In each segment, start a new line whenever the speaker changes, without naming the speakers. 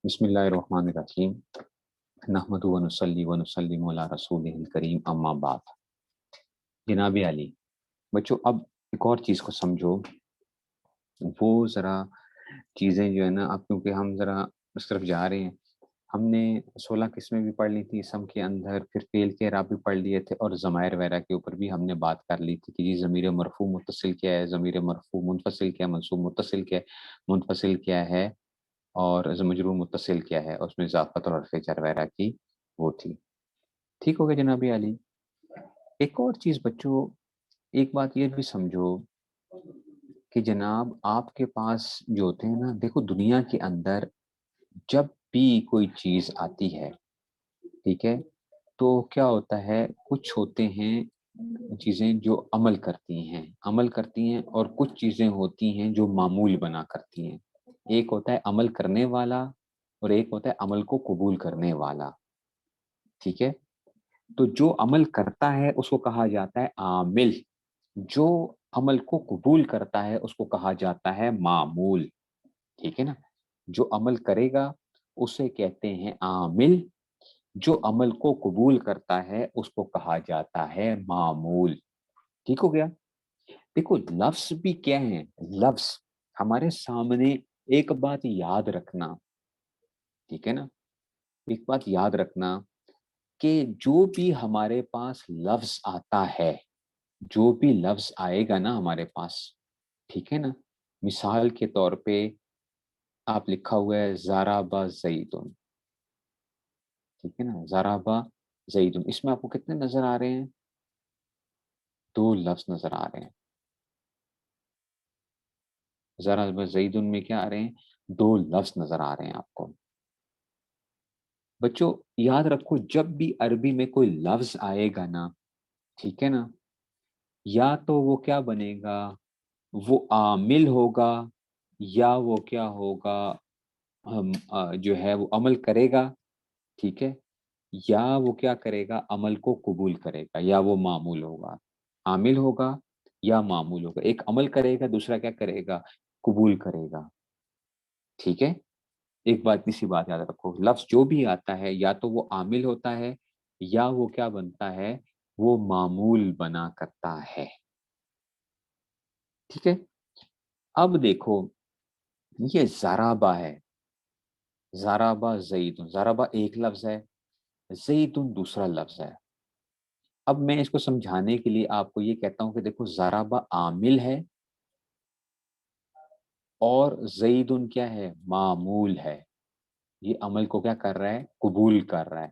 بسم اللہ الرحمن الرحیم نحمدہ ونصلی ونسلم علی رسولہ الکریم اما بعد۔ جناب علی بچوں، اب ایک اور چیز کو سمجھو، وہ ذرا چیزیں جو ہے نا، اب کیونکہ ہم ذرا اس طرف جا رہے ہیں، ہم نے 16 قسمیں بھی پڑھ لی تھی اسم کے اندر، پھر فعل کے اعراب بھی پڑھ لیے تھے، اور ضمائر وغیرہ کے اوپر بھی ہم نے بات کر لی تھی کہ جی ضمیر مرفوع متصل کیا ہے، ضمیر مرفوع منفصل کیا ہے، منصوب متصل کیا ہے، منفصل کیا ہے، اور مجرور متصل کیا ہے، اس میں اضافت اور حرف جر وغیرہ کی وہ تھی۔ ٹھیک ہو گیا جناب علی؟ ایک اور چیز بچوں، ایک بات یہ بھی سمجھو کہ جناب آپ کے پاس جو ہوتے ہیں نا، دیکھو دنیا کے اندر جب بھی کوئی چیز آتی ہے، ٹھیک ہے، تو کیا ہوتا ہے، کچھ ہوتے ہیں چیزیں جو عمل کرتی ہیں اور کچھ چیزیں ہوتی ہیں جو معمول بنا کرتی ہیں۔ ایک ہوتا ہے عمل کرنے والا اور ایک ہوتا ہے عمل کو قبول کرنے والا، ٹھیک ہے۔ تو جو عمل کرتا ہے اس کو کہا جاتا ہے عامل، جو عمل کو قبول کرتا ہے اس کو کہا جاتا ہے معمول، ٹھیک ہے نا۔ جو عمل کرے گا اسے کہتے ہیں عامل، جو عمل کو قبول کرتا ہے اس کو کہا جاتا ہے معمول، ٹھیک ہو گیا۔ دیکھو لفظ بھی کیا ہیں، لفظ ہمارے سامنے، ایک بات یاد رکھنا، ٹھیک ہے نا، ایک بات یاد رکھنا کہ جو بھی ہمارے پاس لفظ آتا ہے، جو بھی لفظ آئے گا نا ہمارے پاس، ٹھیک ہے نا، مثال کے طور پہ آپ لکھا ہوا ہے ضرب زیدن، ٹھیک ہے نا، ضرب زیدن، اس میں آپ کو کتنے نظر آ رہے ہیں؟ دو لفظ نظر آ رہے ہیں۔ ضرب زیدن میں کیا آ رہے ہیں؟ دو لفظ نظر آ رہے ہیں آپ کو۔ بچوں یاد رکھو، جب بھی عربی میں کوئی لفظ آئے گا نا، ٹھیک ہے نا، یا تو وہ کیا بنے گا، وہ عامل ہوگا، یا وہ کیا ہوگا، جو ہے وہ عمل کرے گا، ٹھیک ہے، یا وہ کیا کرے گا، عمل کو قبول کرے گا، یا وہ معمول ہوگا، عامل ہوگا یا معمول ہوگا، ایک عمل کرے گا دوسرا کیا کرے گا، قبول کرے گا، ٹھیک ہے۔ ایک بات اسی بات یاد رکھو، لفظ جو بھی آتا ہے یا تو وہ عامل ہوتا ہے یا وہ کیا بنتا ہے، وہ معمول بنا کرتا ہے، ٹھیک ہے۔ اب دیکھو یہ ضربہ ہے، ضربہ زیدن، ضربہ ایک لفظ ہے، زیدن دوسرا لفظ ہے۔ اب میں اس کو سمجھانے کے لیے آپ کو یہ کہتا ہوں کہ دیکھو ضربہ عامل ہے اور زیدن کیا ہے، معمول ہے، یہ عمل کو کیا کر رہا ہے، قبول کر رہا ہے۔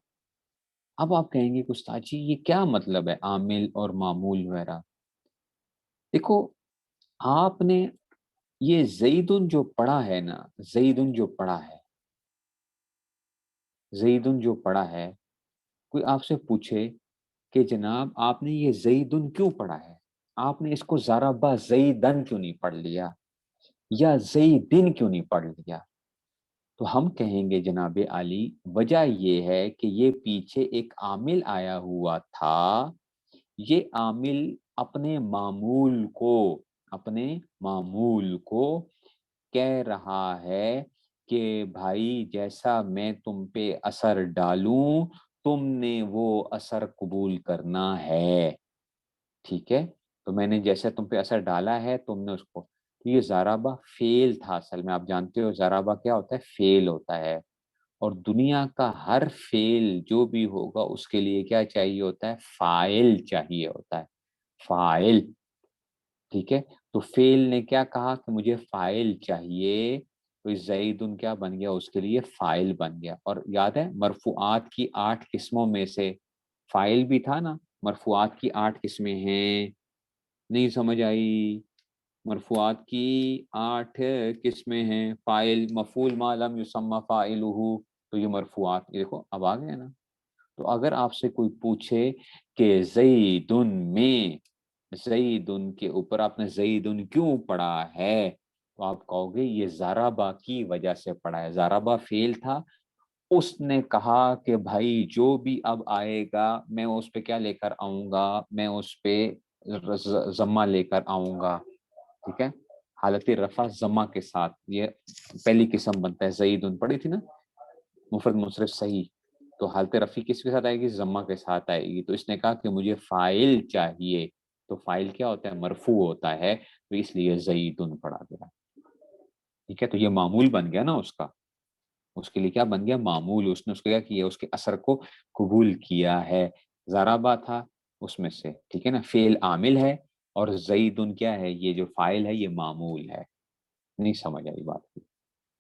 اب آپ کہیں گے کہ استاد جی یہ کیا مطلب ہے عامل اور معمول وغیرہ؟ دیکھو آپ نے یہ زیدن جو پڑھا ہے نا، زیدن جو پڑھا ہے، زیدن جو پڑھا ہے، کوئی آپ سے پوچھے کہ جناب آپ نے یہ زیدن کیوں پڑھا ہے، آپ نے اس کو ضربہ زیدن کیوں نہیں پڑھ لیا یا زیدن کیوں نہیں پڑھ لیا؟ تو ہم کہیں گے جناب علی وجہ یہ ہے کہ یہ پیچھے ایک عامل آیا ہوا تھا، یہ عامل اپنے معمول کو کہہ رہا ہے کہ بھائی جیسا میں تم پہ اثر ڈالوں تم نے وہ اثر قبول کرنا ہے، ٹھیک ہے۔ تو میں نے جیسا تم پہ اثر ڈالا ہے تم نے اس کو، تو یہ ضربہ فعل تھا، اصل میں آپ جانتے ہو ضربہ کیا ہوتا ہے، فعل ہوتا ہے، اور دنیا کا ہر فعل جو بھی ہوگا اس کے لیے کیا چاہیے ہوتا ہے، فاعل چاہیے ہوتا ہے، فاعل، ٹھیک ہے۔ تو فعل نے کیا کہا کہ مجھے فاعل چاہیے، تو زیدن کیا بن گیا، اس کے لیے فاعل بن گیا۔ اور یاد ہے مرفوعات کی 8 قسموں میں سے فاعل بھی تھا نا، مرفوعات کی 8 قسمیں ہیں، نہیں سمجھ آئی؟ مرفوعات کی 8 قسمیں ہیں، فاعل، مفعول ما لم یسمى فاعلہ، تو یہ مرفوعات، یہ دیکھو اب آ گیا نا۔ تو اگر آپ سے کوئی پوچھے کہ زیدن کے اوپر آپ نے زیدن کیوں پڑھا ہے، تو آپ کہو گے یہ ضربہ کی وجہ سے پڑھا ہے، ضربہ فعل تھا، اس نے کہا کہ بھائی جو بھی اب آئے گا میں اس پہ کیا لے کر آؤں گا، میں اس پہ ضمہ لے کر آؤں گا، ٹھیک ہے، حالت رفع ضمہ کے ساتھ، یہ پہلی قسم بنتا ہے، زیدن پڑھی تھی نا، مفرد منصرف صحیح، تو حالت رفع کس کے ساتھ آئے گی؟ ضمہ کے ساتھ آئے گی. تو اس نے کہا کہ مجھے فاعل چاہیے، تو فاعل کیا ہوتا ہے؟ مرفوع ہوتا ہے، تو اس لیے زیدن پڑھا گیا. ٹھیک ہے، تو یہ معمول بن گیا نا اس کا، اس کے لیے کیا بن گیا؟ معمول. اس نے اس کو کیا کیا؟ اس کے اثر کو قبول کیا ہے. ضربہ تھا اس میں سے، ٹھیک ہے نا، فعل عامل ہے، اور زیدن کیا ہے؟ یہ جو فاعل ہے یہ معمول ہے. نہیں سمجھ آئی بات کی؟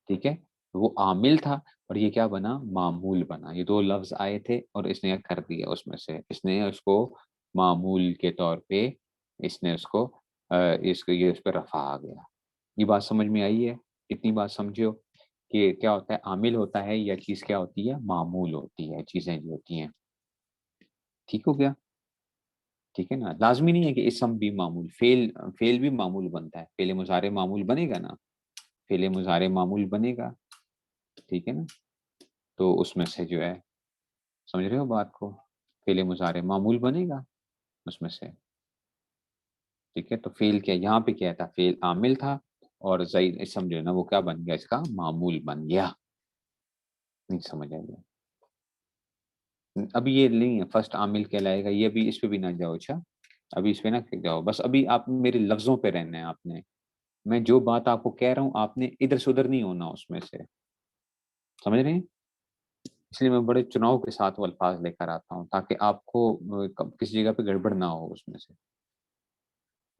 ٹھیک ہے، وہ عامل تھا اور یہ کیا بنا؟ معمول بنا. یہ دو لفظ آئے تھے اور اس نے کر دیا، اس میں سے اس نے اس کو معمول کے طور پہ اس نے اس کو اس کو یہ اس پہ رفع آ گیا. یہ بات سمجھ میں آئی ہے؟ اتنی بات سمجھو کہ کیا ہوتا ہے؟ عامل ہوتا ہے یا چیز کیا ہوتی ہے؟ معمول ہوتی ہے، چیزیں جو ہوتی ہیں. ٹھیک ہو گیا؟ ٹھیک ہے نا، لازمی نہیں ہے کہ اسم بھی معمول، فعل بھی معمول بنتا ہے. فعل مضارع معمول بنے گا نا، فعل مضارع معمول بنے گا. ٹھیک ہے نا، تو اس میں سے جو ہے، سمجھ رہے ہو بات کو؟ فعل مضارع معمول بنے گا اس میں سے. ٹھیک ہے، تو فعل کیا یہاں پہ کیا تھا؟ فعل عامل تھا، اور زید اسم جو ہے نا وہ کیا بن گیا؟ اس کا معمول بن گیا. نہیں سمجھ آ گیا؟ ابھی یہ نہیں ہے فرسٹ عامل کہلائے گا، یہ بھی اس پہ بھی نہ جاؤ. اچھا ابھی اس پہ نہ جاؤ، بس ابھی آپ میرے لفظوں پہ رہنا ہے. آپ نے، میں جو بات آپ کو کہہ رہا ہوں آپ نے ادھر سے ادھر نہیں ہونا اس میں سے. سمجھ رہے ہیں؟ اس لیے میں بڑے چناؤ کے ساتھ وہ الفاظ لے کر آتا ہوں تاکہ آپ کو کسی جگہ پہ گڑبڑ نہ ہو اس میں سے.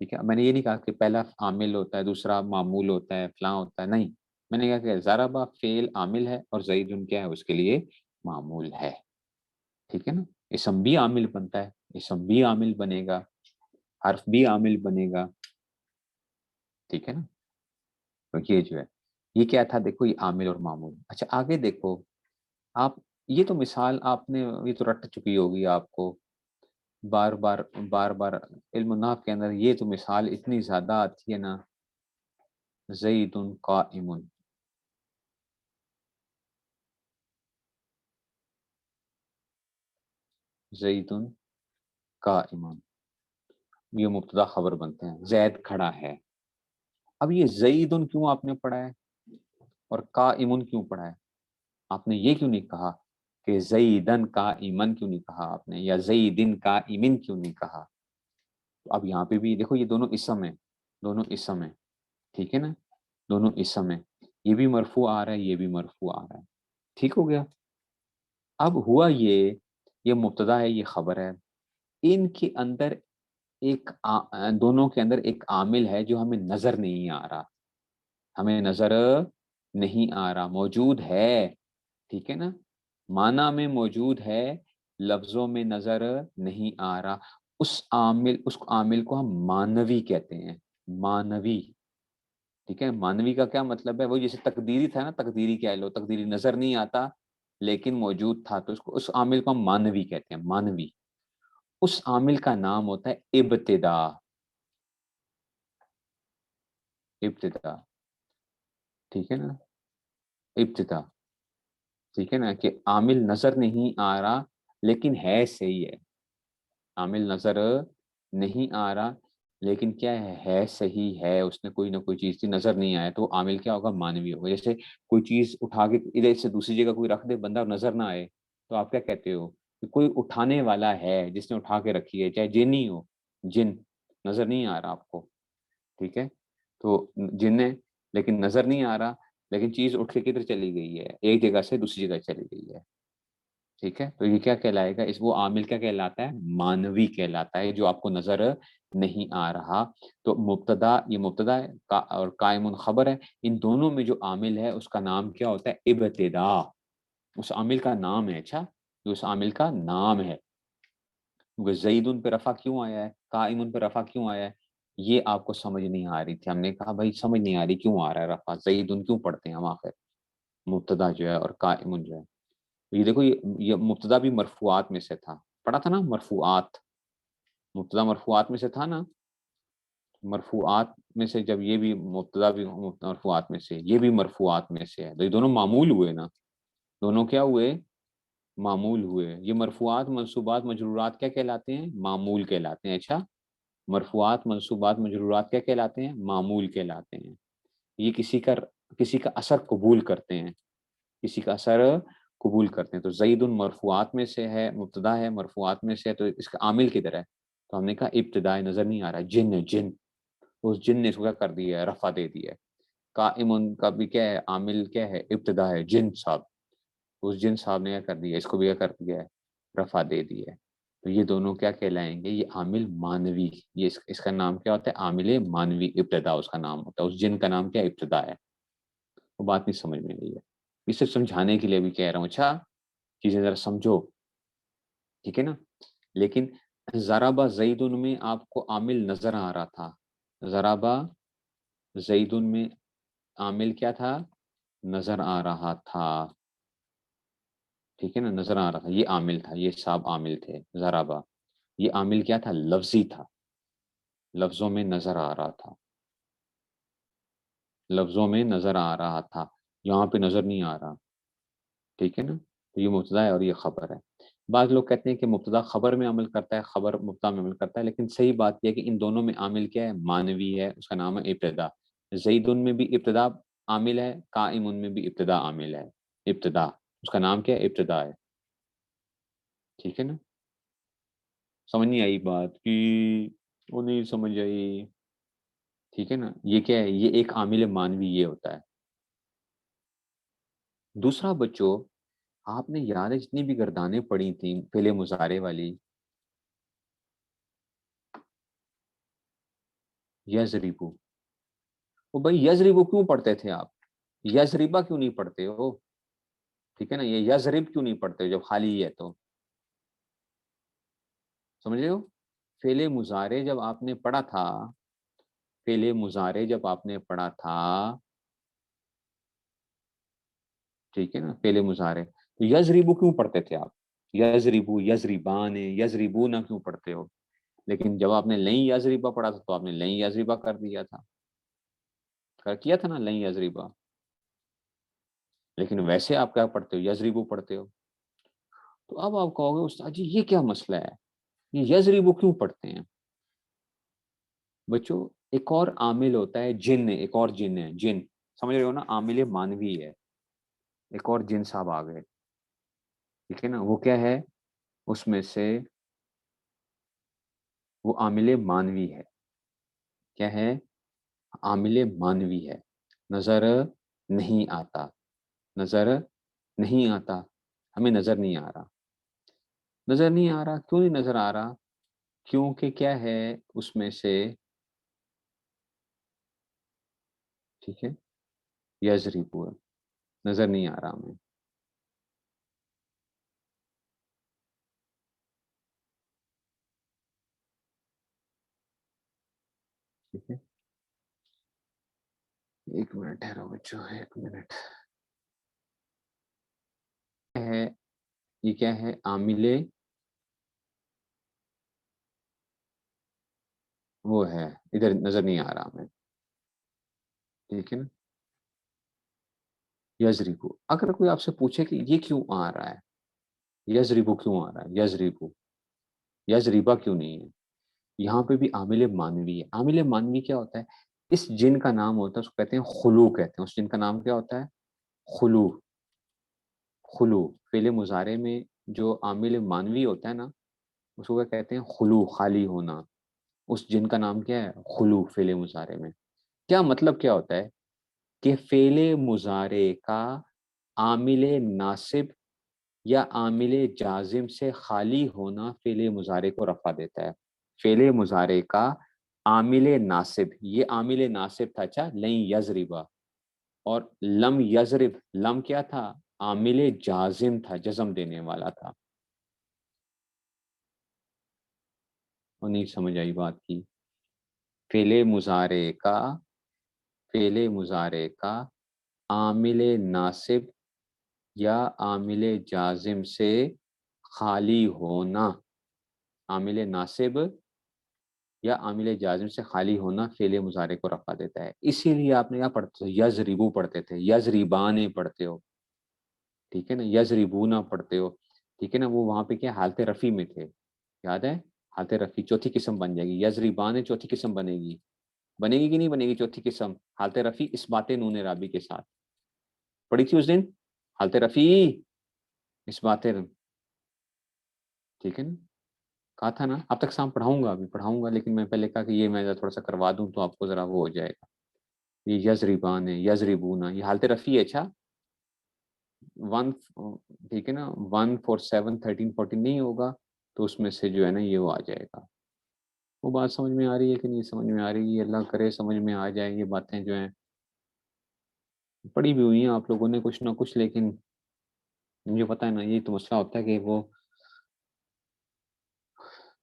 ٹھیک ہے، میں نے یہ نہیں کہا کہ پہلا عامل ہوتا ہے دوسرا معمول ہوتا ہے فلاں ہوتا ہے، نہیں. میں نے کہا کہ ضربہ فعل عامل ہے اور زید کیا ہے؟ اس کے لیے معمول ہے. ٹھیک ہے نا، اسم بھی عامل بنتا ہے، اسم بھی عامل بنے گا، حرف بھی عامل بنے گا. ٹھیک ہے نا، تو یہ جو ہے یہ کیا تھا؟ دیکھو یہ عامل اور معمول. اچھا آگے دیکھو آپ، یہ تو مثال آپ نے یہ تو رٹ چکی ہوگی آپ کو بار بار بار بار. علم النحو کے اندر یہ تو مثال اتنی زیادہ آتی ہے نا، زید قائم، زید قائم، یہ مبتدا خبر بنتے ہیں. زید کھڑا ہے. اب یہ زید کیوں آپ نے پڑھا ہے اور قائم کیوں پڑھا ہے؟ آپ نے یہ کیوں نہیں کہا کہ زیدن قائمن کیوں نہیں کہا آپ نے، یا زیدن قائمن کیوں نہیں کہا؟ تو اب یہاں پہ بھی دیکھو یہ دونوں اسم ہیں، دونوں اسم ہیں. ٹھیک ہے نا، دونوں اسم ہیں. یہ بھی مرفوع آ رہا ہے، یہ بھی مرفوع آ رہا ہے. ٹھیک ہو گیا؟ اب ہوا یہ مبتدا ہے، یہ خبر ہے. ان کے اندر ایک دونوں کے اندر ایک عامل ہے جو ہمیں نظر نہیں آ رہا، ہمیں نظر نہیں آ رہا، موجود ہے. ٹھیک ہے نا، معنی میں موجود ہے، لفظوں میں نظر نہیں آ رہا. اس عامل کو ہم مانوی کہتے ہیں، مانوی. ٹھیک ہے، مانوی کا کیا مطلب ہے؟ وہ جیسے تقدیری تھا نا، تقدیری کہہ لو، تقدیری نظر نہیں آتا لیکن موجود تھا، تو اس عامل کو ہم مانوی کہتے ہیں، مانوی. اس عامل کا نام ہوتا ہے ابتدا. ابتدا، ٹھیک ہے نا، ابتدا. ٹھیک ہے نا، کہ عامل نظر نہیں آ رہا لیکن ہے صحیح ہے. عامل نظر نہیں آ رہا لیکن کیا ہے صحیح ہے. اس نے کوئی نہ کوئی چیز تھی، نظر نہیں آیا، تو عامل کیا ہوگا؟ مانوی ہوگا. جیسے کوئی چیز اٹھا کے ادھر سے دوسری جگہ کوئی رکھ دے بندہ اور نظر نہ آئے، تو آپ کیا کہتے ہو؟ کہ کوئی اٹھانے والا ہے جس نے اٹھا کے رکھی ہے، چاہے جن ہی ہو، جن نظر نہیں آ رہا آپ کو. ٹھیک ہے، تو جن ہے لیکن نظر نہیں آ رہا، لیکن چیز اٹھ کے کدھر چلی گئی ہے؟ ایک جگہ سے دوسری جگہ چلی گئی ہے. ٹھیک ہے، تو یہ کیا کہلائے گا؟ اس وہ عامل کیا کہلاتا ہے؟ مانوی کہلاتا ہے، جو آپ کو نظر نہیں آ رہا. تو مبتدا، یہ مبتدا ہے اور قائم خبر ہے. ان دونوں میں جو عامل ہے اس کا نام کیا ہوتا ہے؟ ابتدا. اس عامل کا نام ہے. اچھا، جو اس عامل کا نام ہے. زید پہ رفع کیوں آیا ہے، قائم پہ رفع کیوں آیا ہے؟ یہ آپ کو سمجھ نہیں آ رہی تھی. ہم نے کہا بھائی سمجھ نہیں آ رہی کیوں آ رہا ہے رفع، زید کیوں پڑھتے ہیں ہم آخر؟ مبتدا جو ہے اور قائم جو ہے، یہ دیکھو یہ مبتدا بھی مرفوعات میں سے تھا، پڑھا تھا نا مرفوعات. مبتدا مرفوعات میں سے تھا نا، مرفوعات میں سے جب یہ بھی مبتدا بھی مرفوعات میں سے، یہ بھی مرفوعات میں سے ہے، تو یہ دونوں معمول ہوئے نا. دونوں کیا ہوئے؟ معمول ہوئے. یہ مرفوعات منصوبات مجرورات کیا کہلاتے ہیں؟ معمول کہلاتے ہیں. اچھا، مرفوعات منصوبات مجرورات کیا کہلاتے ہیں؟ معمول کہلاتے ہیں. یہ کسی کا اثر قبول کرتے ہیں، کسی کا اثر قبول کرتے ہیں. تو زید مرفوعات میں سے ہے، مبتدا ہے، مرفوعات میں سے ہے، تو اس کا عامل کدھر ہے؟ تو ہم نے کہا ابتدا نظر نہیں آ رہا، جن ہے جن، اس جن نے اس کو کیا کر دیا ہے؟ رفع دے دیا ہے. قائم کا بھی کیا ہے؟ عامل کیا ہے؟ ابتدا ہے، جن صاحب. اس جن صاحب نے کیا کر دیا؟ اس کو بھی کیا کر دیا ہے؟ رفع دے دیا ہے. تو یہ دونوں کیا کہلائیں گے؟ یہ عامل مانوی. یہ اس کا نام کیا ہوتا ہے؟ عامل مانوی. ابتدا اس کا نام ہوتا ہے، اس جن کا نام کیا؟ ابتدا ہے. وہ بات نہیں سمجھ میں گئی ہے، اس سے سمجھانے کے لیے بھی کہہ رہا ہوں. اچھا چیزیں ذرا سمجھو، ٹھیک ہے نا. لیکن ضربہ زیدن میں آپ کو عامل نظر آ رہا تھا. ضربہ زیدن میں عامل کیا تھا؟ نظر آ رہا تھا. ٹھیک ہے نا، نظر آ رہا تھا. یہ عامل تھا، یہ سب عامل تھے. ضربہ یہ عامل کیا تھا؟ لفظی تھا، لفظوں میں نظر آ رہا تھا، لفظوں میں نظر آ رہا تھا. یہاں پہ نظر نہیں آ رہا. ٹھیک ہے نا. تو یہ مبتدا ہے اور یہ خبر ہے. بعض لوگ کہتے ہیں کہ مبتدا خبر میں عمل کرتا ہے، خبر مبتدا میں عمل کرتا ہے، لیکن صحیح بات یہ ہے کہ ان دونوں میں عامل کیا ہے؟ مانوی ہے. اس کا نام ہے ابتدا. زیدن میں بھی ابتدا عامل ہے، قائم میں بھی ابتدا عامل ہے. ابتدا اس کا نام کیا ہے؟ ابتدا ہے. ٹھیک ہے نا. سمجھ نہیں آئی بات کی؟ وہ نہیں سمجھ آئی. ٹھیک ہے نا. یہ کیا ہے؟ یہ ایک عامل مانوی یہ ہوتا ہے. دوسرا بچوں، آپ نے یاد ہے جتنی بھی گردانیں پڑھی تھیں فعل مضارع والی، یضربو، وہ بھائی یضربو کیوں پڑھتے تھے آپ؟ یضربا کیوں نہیں پڑھتے ہو؟ ٹھیک ہے نا. یہ یضرب کیوں نہیں پڑھتے جب خالی ہے تو؟ سمجھ رہے ہو؟ فعل مضارع جب آپ نے پڑھا تھا، فعل مضارع جب آپ نے پڑھا تھا، ٹھیک ہے نا، فعل مضارع، تو یضربو کیوں پڑھتے تھے آپ؟ یضربو، یضربان، یضربونا کیوں پڑھتے ہو؟ لیکن جب آپ نے لئن یضربا پڑھا تھا تو آپ نے لئن یضربا کر دیا تھا، کیا تھا نا لئن یضربا. لیکن ویسے آپ کیا پڑھتے ہو؟ یضربو پڑھتے ہو. تو اب آپ کہو گے استاد جی یہ کیا مسئلہ ہے، یہ یضربو کیوں پڑھتے ہیں؟ بچوں ایک اور عامل ہوتا ہے جن، ایک اور جن ہے، جن سمجھ رہے ہو نا، عامل مانوی ہے. ایک اور جن صاحب آ گئے. ٹھیک ہے نا. وہ کیا ہے؟ اس میں سے وہ عامل مانوی ہے. کیا ہے؟ عامل مانوی ہے. نظر نہیں آتا، نظر نہیں آتا، ہمیں نظر نہیں آ رہا. نظر نہیں آ رہا کیوں نہیں نظر آ رہا؟ کیونکہ کیا ہے اس میں سے، ٹھیک ہے، یضربو نظر نہیں آ رہا ہمیں. ٹھیک ہے. ایک منٹ ٹھہرو بچوں، ایک منٹ. ہے یہ کیا ہے؟ عامل وہ ہے، ادھر نظر نہیں آ رہا ہمیں. ٹھیک ہے نا. یضربو، اگر کوئی آپ سے پوچھے کہ یہ کیوں آ رہا ہے، یضربو کیوں آ رہا ہے، یضربو، یضربا کیوں نہیں ہے؟ یہاں پہ بھی عامل مانوی ہے. عامل مانوی کیا ہوتا ہے؟ اس جن کا نام ہوتا ہے اس کو کہتے ہیں خلو، کہتے ہیں اس جن کا نام کیا ہوتا ہے؟ خلو. خلو فعل مضارع میں جو عامل مانوی ہوتا ہے نا، اس کو کیا کہتے ہیں؟ خلو، خالی ہونا. اس جن کا نام کیا ہے؟ خلو. فعل مضارع میں کیا مطلب کیا ہوتا ہے؟ کہ فعل مضارع کا عامل ناصب یا عامل جازم سے خالی ہونا فعل مضارع کو رفع دیتا ہے. فعل مضارع کا عامل ناصب، یہ عامل ناصب تھا. اچھا لن یضربا، اور لم یضرب، لم کیا تھا؟ عامل جازم تھا، جزم دینے والا تھا. وہ نہیں سمجھ آئی بات کی؟ فعل مضارع کا، فعل مضارع کا عامل ناصب یا عامل جازم سے خالی ہونا، عامل ناصب یا عامل جازم سے خالی ہونا فعل مضارع کو رفع دیتا ہے. اسی لیے آپ نے کیا پڑھتے تھے؟ یضربو پڑھتے تھے، یضربان پڑھتے ہو. ٹھیک ہے نا. یضربونا پڑھتے ہو. ٹھیک ہے نا. وہ وہاں پہ کیا حالت رفع میں تھے، یاد ہے؟ حالت رفع چوتھی قسم بن جائے گی. یضربان چوتھی قسم بنے گی، بنے گی کہ نہیں بنے گی چوتھی قسم؟ حالت رفع اس بات نون رابی کے ساتھ پڑھی تھی اس دن، حالت رفع. اس باتیں، ٹھیک ہے نا، کہا تھا نا اب تک سام پڑھاؤں گا، ابھی پڑھاؤں گا، لیکن میں پہلے کہا کہ یہ میں تھوڑا سا کروا دوں تو آپ کو ذرا وہ ہو جائے گا. یہ یزریبان ہے، یزریبونا، یہ حالت رفیع ہے. اچھا 1، ٹھیک ہے نا، 1 4 7 13 14 نہیں ہوگا تو اس میں سے جو ہے نا یہ وہ آ جائے گا. وہ بات سمجھ میں آ رہی ہے کہ نہیں سمجھ میں آ رہی ہے؟ اللہ کرے سمجھ میں آ جائے. یہ باتیں جو ہیں پڑھی بھی ہوئی ہیں آپ لوگوں نے کچھ نہ کچھ، لیکن مجھے پتا ہے نا یہ تو مسئلہ ہوتا ہے کہ وہ.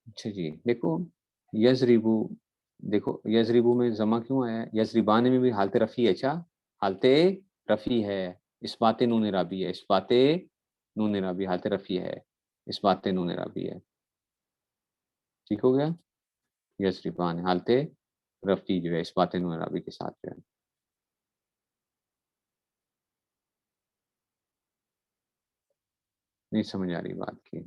اچھا جی دیکھو یزریبو، دیکھو یزریبو میں زمہ کیوں آیا ہے؟ یزریبان میں بھی حالت رفیع ہے. اچھا حالت رفیع ہے، اس بات نون رابی ہے، اس بات نون رابی حالت رفیع ہے، اس بات نون رابی ہے. ٹھیک ہو گیا؟ یزریبان حالت رفیع جو ہے اس بات نون رابی کے ساتھ جو ہے. نہیں سمجھ آ رہی بات کی؟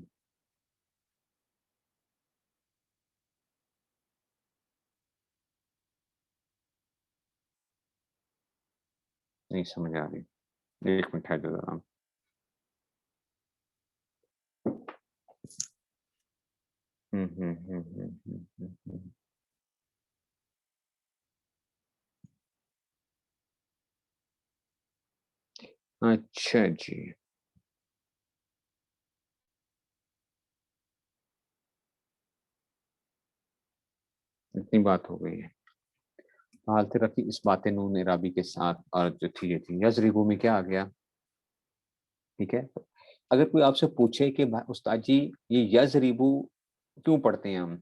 نہیں سمجھ آ رہی؟ ایک منٹ ہے ذرا. اچھا جی اتنی بات ہو گئی ہے. حالت رفیع اس بات نون رابی کے ساتھ، اور جو تھی یہ تھی یزریبو میں کیا آ گیا؟ ٹھیک ہے. اگر کوئی آپ سے پوچھے کہ استاد جی یہ یزریبو کیوں پڑھتے ہیں ہم،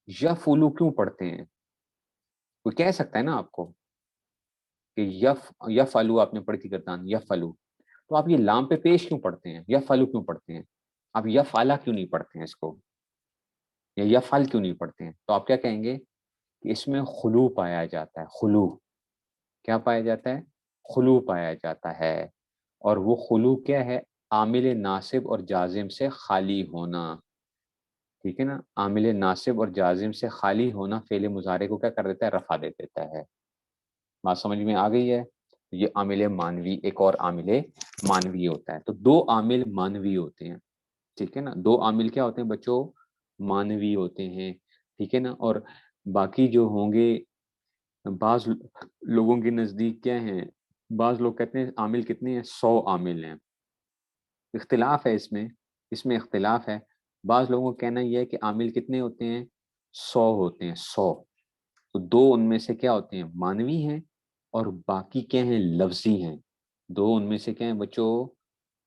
یفولو کیوں پڑھتے ہیں، کوئی کہہ سکتا ہے نا آپ کو کہ یفعلو آپ نے پڑھی تھی گردان، یفعلو، تو آپ یہ لام پہ پیش کیوں پڑھتے ہیں؟ یفعلو کیوں پڑھتے ہیں؟ آپ یفعلا کیوں نہیں پڑھتے ہیں اس کو، یا یفعل کیوں نہیں پڑھتے ہیں؟ تو آپ کیا کہیں گے کہ اس میں خلو پایا جاتا ہے. خلو کیا پایا جاتا ہے؟ خلو پایا جاتا ہے. اور وہ خلو کیا ہے؟ عامل ناصب اور جازم سے خالی ہونا. ٹھیک ہے نا، عامل ناصب اور جازم سے خالی ہونا فعل مضارع کو کیا کر دیتا ہے؟ رفع دے دیتا ہے. بات سمجھ میں آ گئی ہے؟ یہ عامل مانوی، ایک اور عامل مانوی ہوتا ہے. تو دو عامل مانوی ہوتے ہیں. ٹھیک ہے نا، دو عامل کیا ہوتے ہیں بچوں؟ مانوی ہوتے ہیں. ٹھیک ہے نا. اور باقی جو ہوں گے بعض لوگوں کے نزدیک کیا ہیں، بعض لوگ کہتے ہیں عامل کتنے ہیں؟ 100 عامل ہیں. اختلاف ہے اس میں اختلاف ہے. بعض لوگوں کا کہنا یہ ہے کہ عامل کتنے ہوتے ہیں؟ 100 ہوتے ہیں، 100. تو دو ان میں سے کیا ہوتے ہیں؟ مانوی ہیں، اور باقی کیا ہیں؟ لفظی ہیں. دو ان میں سے کیا ہیں بچوں؟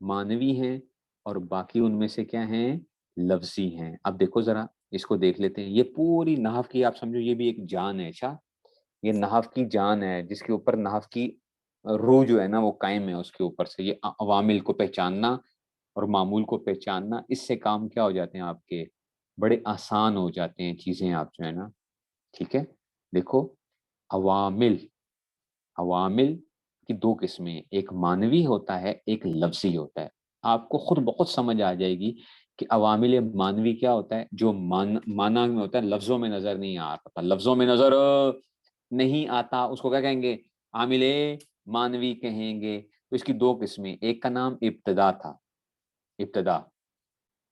مانوی ہیں، اور باقی ان میں سے کیا ہیں؟ لفظی ہیں. اب دیکھو ذرا اس کو دیکھ لیتے ہیں. یہ پوری نحو کی آپ سمجھو یہ بھی ایک جان ہے. اچھا یہ نحو کی جان ہے جس کے اوپر نحو کی روح جو ہے نا وہ قائم ہے. اس کے اوپر سے یہ عوامل کو پہچاننا اور معمول کو پہچاننا، اس سے کام کیا ہو جاتے ہیں آپ کے؟ بڑے آسان ہو جاتے ہیں چیزیں آپ جو ہے نا. ٹھیک ہے دیکھو عوامل، عوامل کی دو قسمیں، ایک مانوی ہوتا ہے، ایک لفظی ہوتا ہے. آپ کو خود بخود سمجھ آ جائے گی کہ عوامل مانوی کیا ہوتا ہے، جو معنی میں ہوتا ہے، لفظوں میں نظر نہیں آتا. لفظوں میں نظر نہیں آتا اس کو کیا کہیں گے؟ عامل مانوی کہیں گے. تو اس کی دو قسمیں، ایک کا نام ابتدا تھا. ابتدا،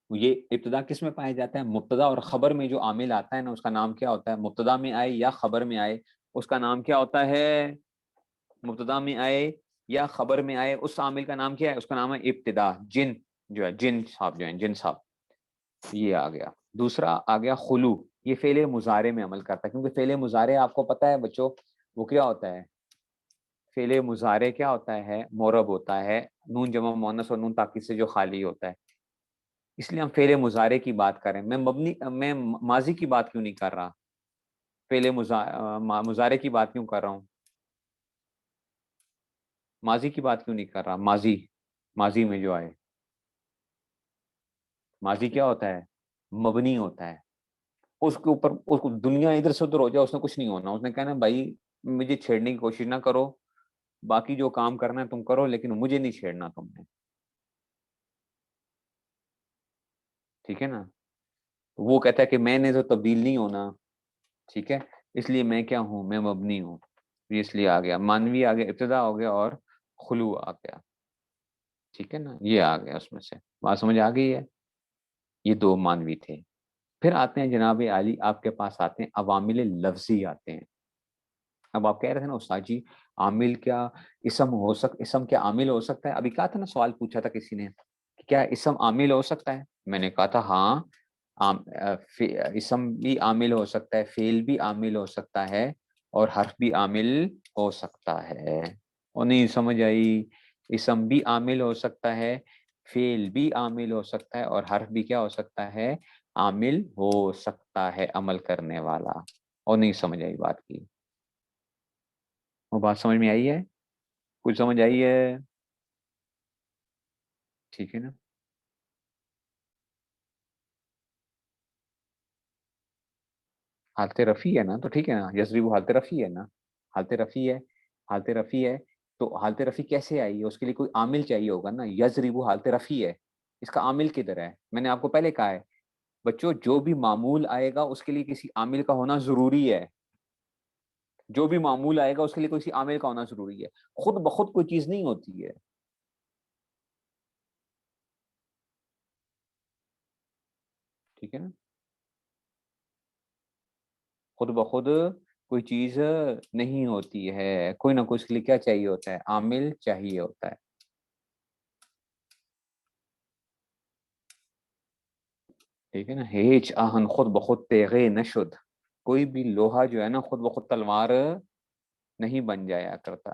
یہ ابتدا کس میں پایا جاتا ہے؟ مبتدا اور خبر میں جو عامل آتا ہے نا اس کا نام کیا ہوتا ہے؟ مبتدا میں آئے یا خبر میں آئے اس کا نام کیا ہوتا ہے؟ مبتدا میں آئے یا خبر میں آئے اس عامل کا نام کیا ہے؟ اس کا نام ہے ابتدا. جن جو ہے، جن صاحب جو ہے، جن صاحب، یہ آ گیا. دوسرا آ گیا خلو، یہ فعل مضارع میں عمل کرتا ہے. کیونکہ فعل مضارع آپ کو پتا ہے بچوں وہ کیا ہوتا ہے؟ فعل مضارع کیا ہوتا ہے؟ مورب ہوتا ہے، نون جمع مؤنث اور نون تاکید سے جو خالی ہوتا ہے. اس لیے ہم فعل مضارع کی بات کریں. میں ماضی کی بات کیوں نہیں کر رہا؟ فعل مضارع کی بات کیوں کر رہا ہوں؟ ماضی کی بات کیوں نہیں کر رہا؟ ماضی، ماضی میں جو آئے، ماضی کیا ہوتا ہے؟ مبنی ہوتا ہے. اس کے اوپر اس کو دنیا ادھر سے ادھر ہو جائے اس نے کچھ نہیں ہونا. اس نے کہنا بھائی مجھے چھیڑنے کی کوشش نہ کرو، باقی جو کام کرنا ہے تم کرو لیکن مجھے نہیں چھیڑنا تم نے. ٹھیک ہے نا. وہ کہتا ہے کہ میں نے تو تبدیل نہیں ہونا. ٹھیک ہے، اس لیے میں کیا ہوں؟ میں مبنی ہوں. اس لیے آ گیا مانوی، آ گیا ابتدا ہو گیا، اور خلو آ گیا. ٹھیک ہے نا, یہ آ گیا اس میں سے, بات سمجھ آ گئی ہے. یہ دو مانوی تھے. پھر آتے ہیں جناب عالی, آپ کے پاس آتے ہیں عوامل لفظی آتے ہیں. اب آپ کہہ رہے تھے نا استاد جی عامل کیا اسم کیا عامل ہو سکتا ہے, ابھی کہا تھا نا, سوال پوچھا تھا کسی نے کہ کیا اسم عامل ہو سکتا ہے, میں نے کہا تھا ہاں, اسم بھی عامل ہو سکتا ہے, فعل بھی عامل ہو سکتا ہے, اور حرف بھی عامل ہو سکتا ہے. اور نہیں سمجھ آئی, اسم بھی عامل ہو سکتا ہے, فعل بھی عامل ہو سکتا ہے, اور حرف بھی کیا ہو سکتا ہے, عامل ہو سکتا ہے, عمل کرنے والا. اور نہیں سمجھ آئی بات کی, وہ بات سمجھ میں آئی ہے, کچھ سمجھ آئی ہے, ٹھیک ہے نا. حالت رفیع ہے نا, تو ٹھیک ہے نا, یضرب حالت رفیع ہے نا, حالت رفیع ہے, حالت رفیع ہے, تو حالت رفیع کیسے آئی ہے, اس کے لیے کوئی عامل چاہیے ہوگا نا. یضرب حالت رفیع ہے, اس کا عامل کدھر ہے, میں نے آپ کو پہلے کہا ہے بچوں, جو بھی معمول آئے گا اس کے لیے کسی عامل کا ہونا ضروری ہے. جو بھی معمول آئے گا اس کے لیے کسی عامل کا ہونا ضروری ہے, خود بخود کوئی چیز نہیں ہوتی ہے. ٹھیک ہے نا, خود بخود کوئی چیز نہیں ہوتی ہے, کوئی نہ کوئی اس کے لیے کیا چاہیے ہوتا ہے, عامل چاہیے ہوتا ہے. ٹھیک ہے نا, ہیچ آہن خود بخود تیغے نشد, کوئی بھی لوہا جو ہے نا خود بخود تلوار نہیں بن جایا کرتا.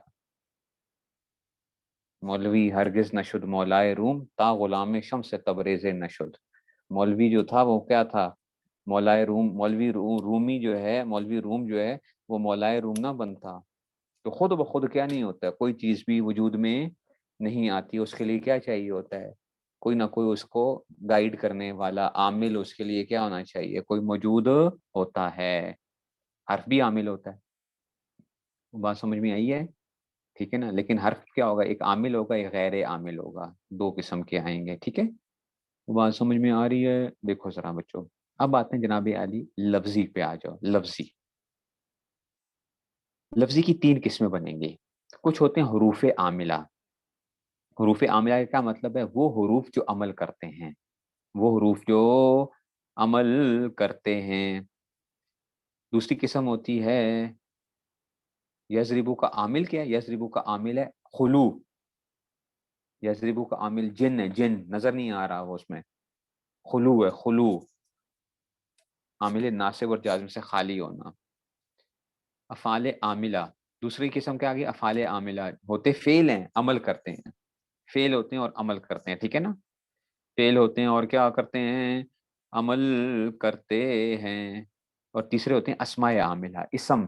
مولوی ہرگز نشد مولائے روم تا غلام شمس تبریز نشد. مولوی جو تھا وہ کیا تھا, مولائے روم, رومی جو ہے, مولوی روم جو ہے وہ مولائے روم نہ بنتا. تو خود بخود کیا نہیں ہوتا, کوئی چیز بھی وجود میں نہیں آتی, اس کے لیے کیا چاہیے ہوتا ہے, کوئی نہ کوئی اس کو گائیڈ کرنے والا عامل اس کے لیے کیا ہونا چاہیے, کوئی موجود ہوتا ہے. حرف بھی عامل ہوتا ہے, بات سمجھ میں آئی ہے, ٹھیک ہے نا. لیکن حرف کیا ہوگا, ایک عامل ہوگا, ایک غیر عامل ہوگا, دو قسم کے آئیں گے. ٹھیک ہے, بات سمجھ میں آ رہی ہے. دیکھو ذرا بچوں, اب آتے ہیں جناب عالی لفظی پہ, آ جاؤ. لفظی کی تین قسمیں بنیں گی. کچھ ہوتے ہیں حروف عاملہ. حروف عاملہ کا کیا مطلب ہے, وہ حروف جو عمل کرتے ہیں, وہ حروف جو عمل کرتے ہیں. دوسری قسم ہوتی ہے یضربو کا عامل. کیا ہے یضربو کا عامل ہے خلو. یضربو کا عامل جن ہے, جن نظر نہیں آ رہا وہ, اس میں خلو ہے, خلو, عامل ناصب اور جازم سے خالی ہونا. افعال عاملہ, دوسری قسم کیا آگئی, افعال عاملہ ہوتے فعل ہیں, عمل کرتے ہیں, فعل ہوتے ہیں اور عمل کرتے ہیں. ٹھیک ہے نا, فعل ہوتے ہیں اور کیا کرتے ہیں, عمل کرتے ہیں. اور تیسرے ہوتے ہیں اسماء عاملہ, اسم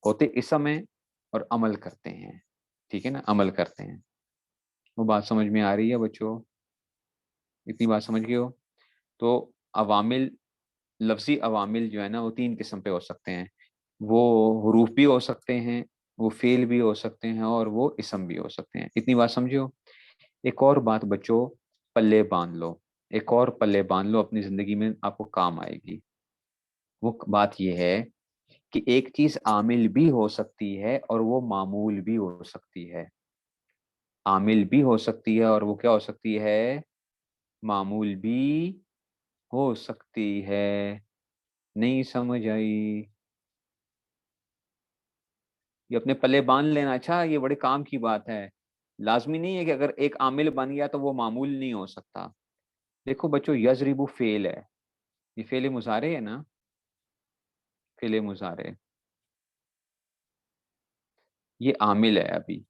ہوتے, اسم ہیں اور عمل کرتے ہیں. ٹھیک ہے نا, عمل کرتے ہیں. وہ بات سمجھ میں آ رہی ہے بچوں, اتنی بات سمجھ گئے ہو. تو عوامل, لفظی عوامل جو ہے نا وہ تین قسم پہ ہو سکتے ہیں. وہ حروف بھی ہو سکتے ہیں, وہ فعل بھی ہو سکتے ہیں, اور وہ اسم بھی ہو سکتے ہیں. اتنی بات سمجھو. ایک اور بات بچوں پلے باندھ لو, ایک اور پلے باندھ لو, اپنی زندگی میں آپ کو کام آئے گی. وہ بات یہ ہے کہ ایک چیز عامل بھی ہو سکتی ہے اور وہ معمول بھی ہو سکتی ہے. عامل بھی ہو سکتی ہے اور وہ کیا ہو سکتی ہے, معمول بھی ہو سکتی ہے. نہیں سمجھ آئی, یہ اپنے پلے باندھ لینا. اچھا, یہ بڑے کام کی بات ہے. لازمی نہیں ہے کہ اگر ایک عامل بن گیا تو وہ معمول نہیں ہو سکتا. دیکھو بچوں, یضرب فعل ہے, یہ فعل مضارع ہے نا, فعل مضارع, یہ عامل ہے ابھی,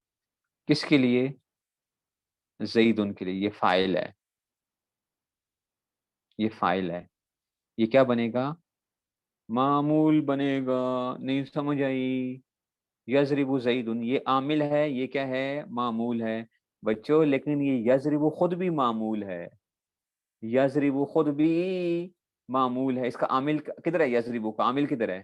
کس کے لیے, زید ان کے لیے. یہ فاعل ہے, یہ فاعل ہے. یہ کیا بنے گا, معمول بنے گا. نہیں سمجھ آئی, یضرب زید, یہ عامل ہے, یہ کیا ہے, معمول ہے. بچوں لیکن یہ یضرب خود بھی معمول ہے, یضرب خود بھی معمول ہے. اس کا عامل کدھر ہے, یضرب کا عامل کدھر ہے,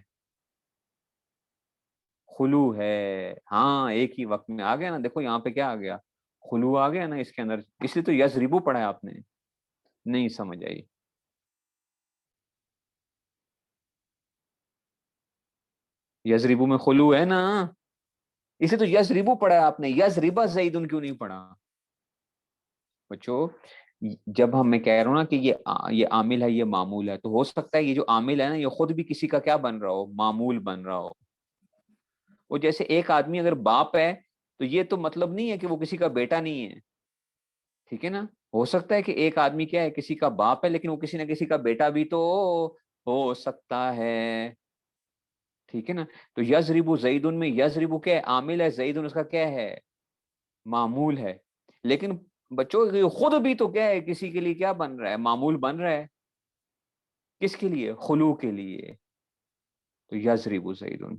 خلو ہے. ہاں, ایک ہی وقت میں آ گیا نا. دیکھو یہاں پہ کیا آ گیا, خلو آ گیا نا اس کے اندر, اس لیے تو یضرب پڑھا ہے آپ نے. نہیں سمجھ آئی, یضرب میں خلو ہے نا, اسے تو یضرب پڑھا ہے آپ نے. یضرب زید کیوں نہیں پڑھا, بچوں جب میں کہہ رہا ہوں نا کہ یہ عامل ہے، یہ معمول ہے، تو ہو سکتا ہے یہ جو عامل ہے نا یہ خود بھی کسی کا کیا بن رہا ہو، معمول بن رہا ہو. وہ جیسے ایک آدمی اگر باپ ہے تو یہ تو مطلب نہیں ہے کہ وہ کسی کا بیٹا نہیں ہے. ٹھیک ہے نا؟ ہو سکتا ہے کہ ایک آدمی کیا ہے، کسی کا باپ ہے، لیکن وہ کسی نہ کسی کا بیٹا بھی تو ہو سکتا ہے. ٹھیک ہے نا؟ تو یضرب زیدن میں یضرب کیا ہے، عامل ہے، زیدن اس کا کیا ہے، معمول ہے. لیکن بچوں یہ خود بھی تو کیا ہے، کسی کے لیے کیا بن رہا ہے، معمول بن رہا ہے. کس کے لیے؟ خلو کے لیے. تو یضرب زیدن،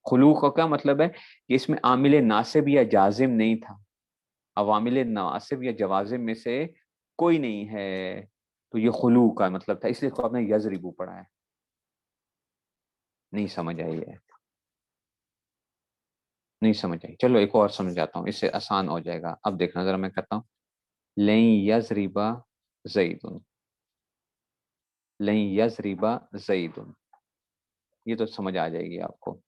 خلو کا کیا مطلب ہے کہ اس میں عامل ناصب یا جازم نہیں تھا، عوامل ناصب یا جوازم میں سے کوئی نہیں ہے، تو یہ خلو کا مطلب تھا، اس لیے تو آپ نے یضرب پڑھا ہے. نہیں سمجھ آئی ہے؟ نہیں سمجھ آئی؟ چلو ایک اور سمجھاتا ہوں، اس سے آسان ہو جائے گا. اب دیکھنا ذرا، میں کہتا ہوں لن یضرب زید، لن یضرب زید، یہ تو سمجھ آ جائے گی آپ کو.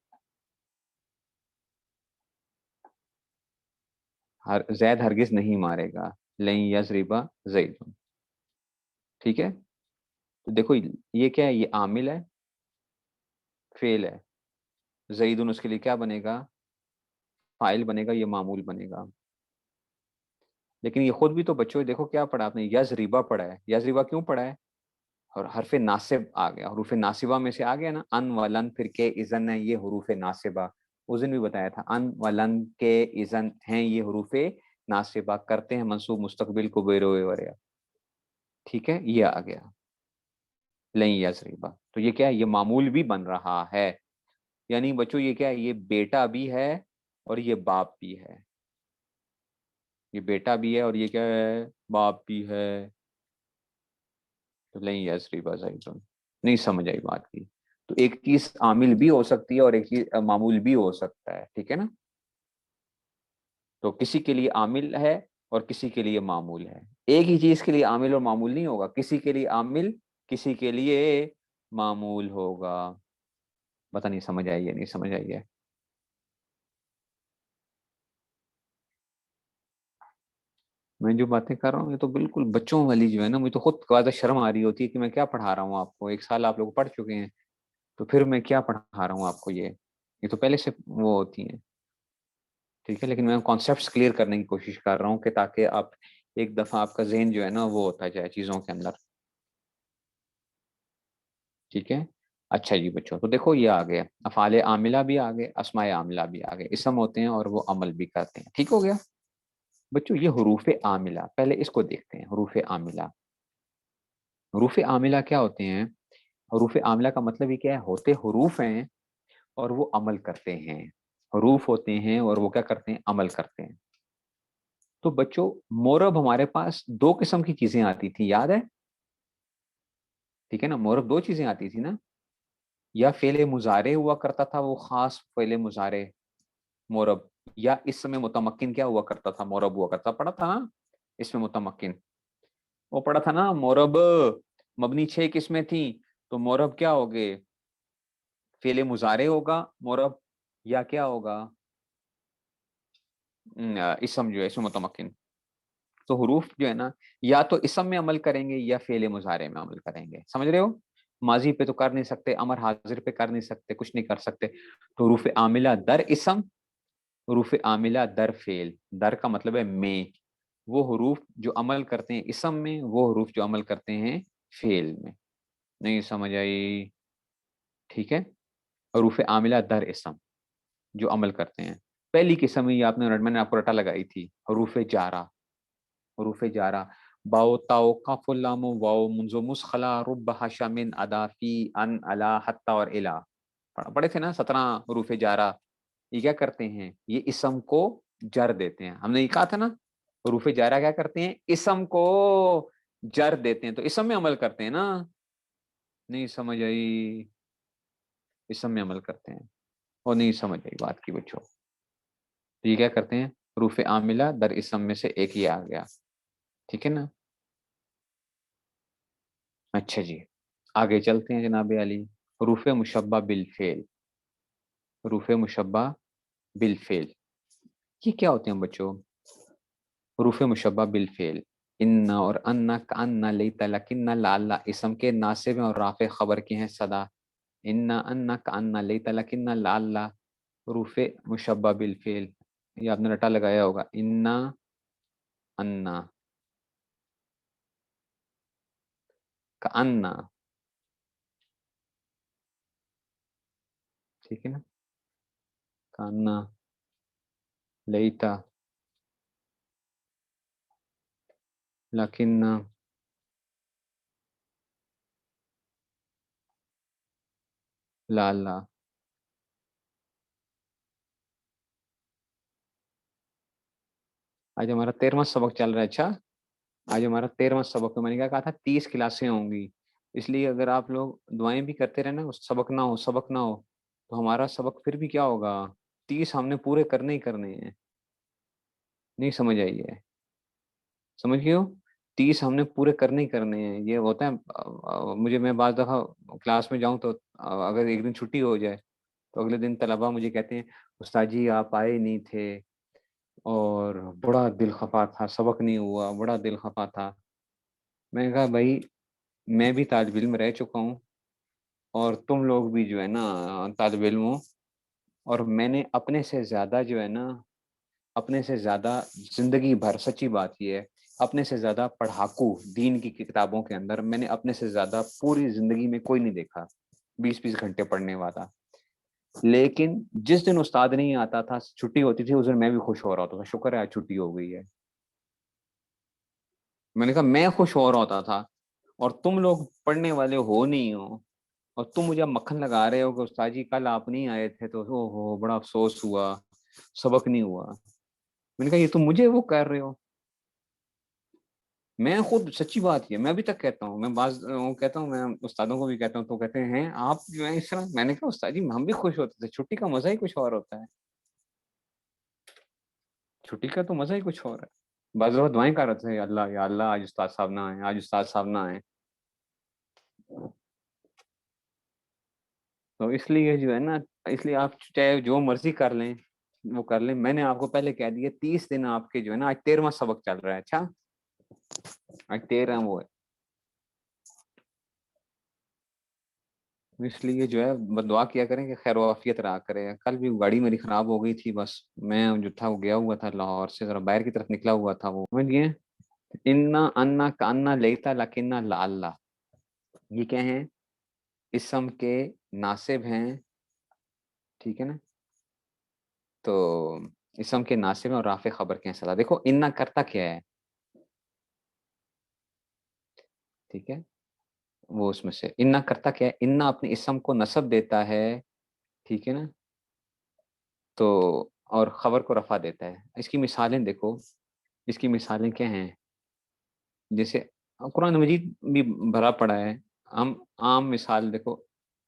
زید ہرگز نہیں مارے گا، لن یضرب زید. ٹھیک ہے؟ تو دیکھو یہ کیا ہے، یہ عامل ہے، فعل ہے، زیدن اس کے لیے کیا بنے گا، فاعل بنے گا، یہ معمول بنے گا. لیکن یہ خود بھی تو بچوں دیکھو کیا پڑھا آپ نے، یضربا پڑھا ہے. یضربا کیوں پڑھا ہے؟ اور حرف ناصب آ گیا، حروف ناصبہ میں سے آ گیا نا. ان ولن پھر کے اذن ہے، یہ حروف ناصبہ. اس دن بھی بتایا تھا ان ولن کے اذن ہیں، یہ حروف ناصبہ کرتے ہیں منصوب مستقبل کو بیروئے وریا. ٹھیک ہے؟ یہ آ گیا لن یضربا. تو یہ کیا ہے، یہ معمول بھی بن رہا ہے. یعنی بچوں یہ کیا ہے، یہ بیٹا بھی ہے اور یہ باپ بھی ہے. یہ بیٹا بھی ہے اور یہ کیا ہے، باپ بھی ہے. تو لن یضرب زیدن. نہیں سمجھ آئی بات کی؟ تو ایک چیز عامل بھی ہو سکتی ہے اور ایک چیز معمول بھی ہو سکتا ہے. ٹھیک ہے نا؟ تو کسی کے لیے عامل ہے اور کسی کے لیے معمول ہے. ایک ہی چیز کے لیے عامل اور معمول نہیں ہوگا، کسی کے لیے عامل، کسی کے لیے معمول ہوگا. پتہ نہیں سمجھ آئی ہے نہیں سمجھ آئی ہے؟ میں جو باتیں کر رہا ہوں یہ تو بالکل بچوں والی جو ہے نا، مجھے تو خود قاعدہ شرم آ رہی ہوتی ہے کہ میں کیا پڑھا رہا ہوں آپ کو. ایک سال آپ لوگ پڑھ چکے ہیں تو پھر میں کیا پڑھا رہا ہوں آپ کو، یہ تو پہلے سے وہ ہوتی ہیں. ٹھیک ہے؟ لیکن میں کانسیپٹس کلیئر کرنے کی کوشش کر رہا ہوں کہ تاکہ آپ ایک دفعہ آپ کا ذہن جو ہے نا وہ ہوتا جائے چیزوں کے اندر. ٹھیک ہے؟ اچھا جی بچوں، تو دیکھو یہ آ گیا افعال عاملہ بھی آ گئے، اسماء عاملہ بھی آ گئے. اسم ہوتے ہیں اور وہ عمل بھی کرتے ہیں. ٹھیک ہو گیا بچوں؟ یہ حروف عاملہ، پہلے اس کو دیکھتے ہیں. حروف عاملہ، حروف عاملہ کیا ہوتے ہیں؟ حروف عاملہ کا مطلب یہ کیا ہے، ہوتے حروف ہیں اور وہ عمل کرتے ہیں. حروف ہوتے ہیں اور وہ کیا کرتے ہیں، عمل کرتے ہیں. تو بچوں مورب ہمارے پاس دو قسم کی چیزیں آتی تھی، یاد ہے؟ ٹھیک ہے نا؟ مورب دو چیزیں آتی تھی نا، یا فعل مضارع ہوا کرتا تھا وہ خاص فعل مضارع مورب، یا اس میں متمکن کیا ہوا کرتا تھا، مورب ہوا کرتا. پڑھا تھا نا اس میں متمکن، وہ پڑھا تھا نا مورب. مبنی 6 قسمیں تھیں، تو مورب کیا ہوگے، فعل مضارع ہوگا مورب، یا کیا ہوگا، اسم جو ہے اسم متمکن. تو حروف جو ہے نا یا تو اسم میں عمل کریں گے یا فعل مضارع میں عمل کریں گے. سمجھ رہے ہو؟ ماضی پہ تو کر نہیں سکتے، امر حاضر پہ کر نہیں سکتے، کچھ نہیں کر سکتے. تو حروف عاملہ در اسم، حروف عاملہ در فعل. در کا مطلب ہے میں، وہ حروف جو عمل کرتے ہیں اسم میں، وہ حروف جو عمل کرتے ہیں فعل میں. نہیں سمجھ آئی؟ ٹھیک ہے؟ حروف عاملہ در اسم جو عمل کرتے ہیں. پہلی قسم یہ آپ نے، میں نے آپ کو رٹا لگائی تھی، حروف جارہ. حروف جارہ باؤ تاؤ قاف اللام واؤ منذ مسخلا رب حشم ادا فی ان الا حتی اور الا. پڑھے تھے نا 17 حروف جارہ. یہ کیا کرتے ہیں، یہ اسم کو جر دیتے ہیں. ہم نے یہ کہا تھا نا حروف جارہ کیا کرتے ہیں، اسم کو جر دیتے ہیں. تو اسم میں عمل کرتے ہیں نا. نہیں سمجھ آئی؟ اسم میں عمل کرتے ہیں. اور نہیں سمجھ آئی بات کی بچوں؟ تو یہ کیا کرتے ہیں، حروف عاملہ در اسم میں سے ایک ہی آ گیا. ٹھیک ہے نا؟ اچھا جی آگے چلتے ہیں جناب علی. حروف مشبہ بالفعل. حروف مشبہ بالفعل یہ کیا ہوتے ہیں بچوں؟ حروف مشبہ بالفعل ان اور ان کان لیت لکن لعل اسم کے ناصب ہیں اور رافع خبر کے ہیں صدا ان کان لیت لکن لعل حروف مشبہ بالفعل یہ آپ نے رٹا لگایا ہوگا ان کان ٹھیک ہے نا کان لیتا لکن لعل آج ہمارا 13واں سبق چل رہا ہے اچھا آج ہمارا 13واں سبق ہے میں نے کیا کہا تھا 30 کلاسیں ہوں گی اس لیے اگر آپ لوگ دعائیں بھی کرتے رہے نا سبق نہ ہو تو ہمارا سبق پھر بھی کیا ہوگا 30 ہم نے پورے کرنے ہی کرنے ہیں نہیں سمجھ آئی ہے سمجھ گئے ہو 30 ہم نے پورے کرنے ہی کرنے ہیں یہ ہوتا ہے مجھے میں بعض دفعہ کلاس میں جاؤں تو اگر ایک دن چھٹی ہو جائے تو اگلے دن طلبا مجھے کہتے ہیں استاد جی آپ آئے نہیں تھے اور بڑا دل خفا تھا سبق نہیں ہوا بڑا دل خفا تھا میں نے کہا بھائی میں بھی طالب علم رہ چکا ہوں اور تم لوگ بھی جو ہے نا طالب علم ہو اور میں نے اپنے سے زیادہ جو ہے نا اپنے سے زیادہ زندگی بھر سچی بات یہ ہے اپنے سے زیادہ پڑھاکو دین کی کتابوں کے اندر میں نے اپنے سے زیادہ پوری زندگی میں کوئی نہیں دیکھا 20 گھنٹے پڑھنے والا لیکن جس دن استاد نہیں آتا تھا چھٹی ہوتی تھی اس دن میں بھی خوش ہو رہا ہوتا تھا شکر ہے آج چھٹی ہو گئی ہے میں نے کہا میں خوش ہو رہا ہوتا تھا اور تم لوگ پڑھنے والے ہو نہیں ہو اور تم مجھے مکھن لگا رہے ہو کہ استاد جی کل آپ نہیں آئے تھے تو ہو بڑا افسوس ہوا سبق نہیں ہوا میں نے کہا یہ تم مجھے وہ کر رہے ہو میں خود سچی بات ہے میں ابھی تک کہتا ہوں میں بعض کہتا ہوں میں استادوں کو بھی کہتا ہوں تو کہتے ہیں آپ جو ہے اس طرح میں نے کہا استاد جی ہم بھی خوش ہوتے تھے چھٹی کا مزہ ہی کچھ اور ہوتا ہے چھٹی کا تو مزہ ہی کچھ اور ہے بعض دفعہ دعائیں کر رہے تھے اللہ یا اللہ آج استاد صاحب نہ آئے آج استاد صاحب نہ آئے تو اس لیے جو ہے نا اس لیے آپ چاہے جو مرضی کر لیں وہ کر لیں میں نے آپ کو پہلے کہہ دیا 30 دن آپ کے جو ہے نا آج 13واں سبق چل رہا ہے اچھا آج 13 وہ ہے اس لیے جو ہے دعا کیا کریں کہ خیر و عافیت رہا کرے کل بھی گاڑی میری خراب ہو گئی تھی بس میں جو تھا وہ گیا ہوا تھا لاہور سے ذرا باہر کی طرف نکلا ہوا تھا وہ سمجھ گئے انا انا کانا لیتا لکنا لا یہ کیا ہیں اسم کے ناصب ہیں ٹھیک ہے نا تو اسم کے ناصب ہیں اور رافع خبر کے ہیں صدا دیکھو انا کرتا کیا ہے ٹھیک ہے وہ اس میں سے انا کرتا کیا ہے انا اپنے اسم کو نصب دیتا ہے ٹھیک ہے نا تو اور خبر کو رفع دیتا ہے اس کی مثالیں دیکھو اس کی مثالیں کیا ہیں جیسے قرآن مجید بھی بھرا پڑا ہے ہم عام مثال دیکھو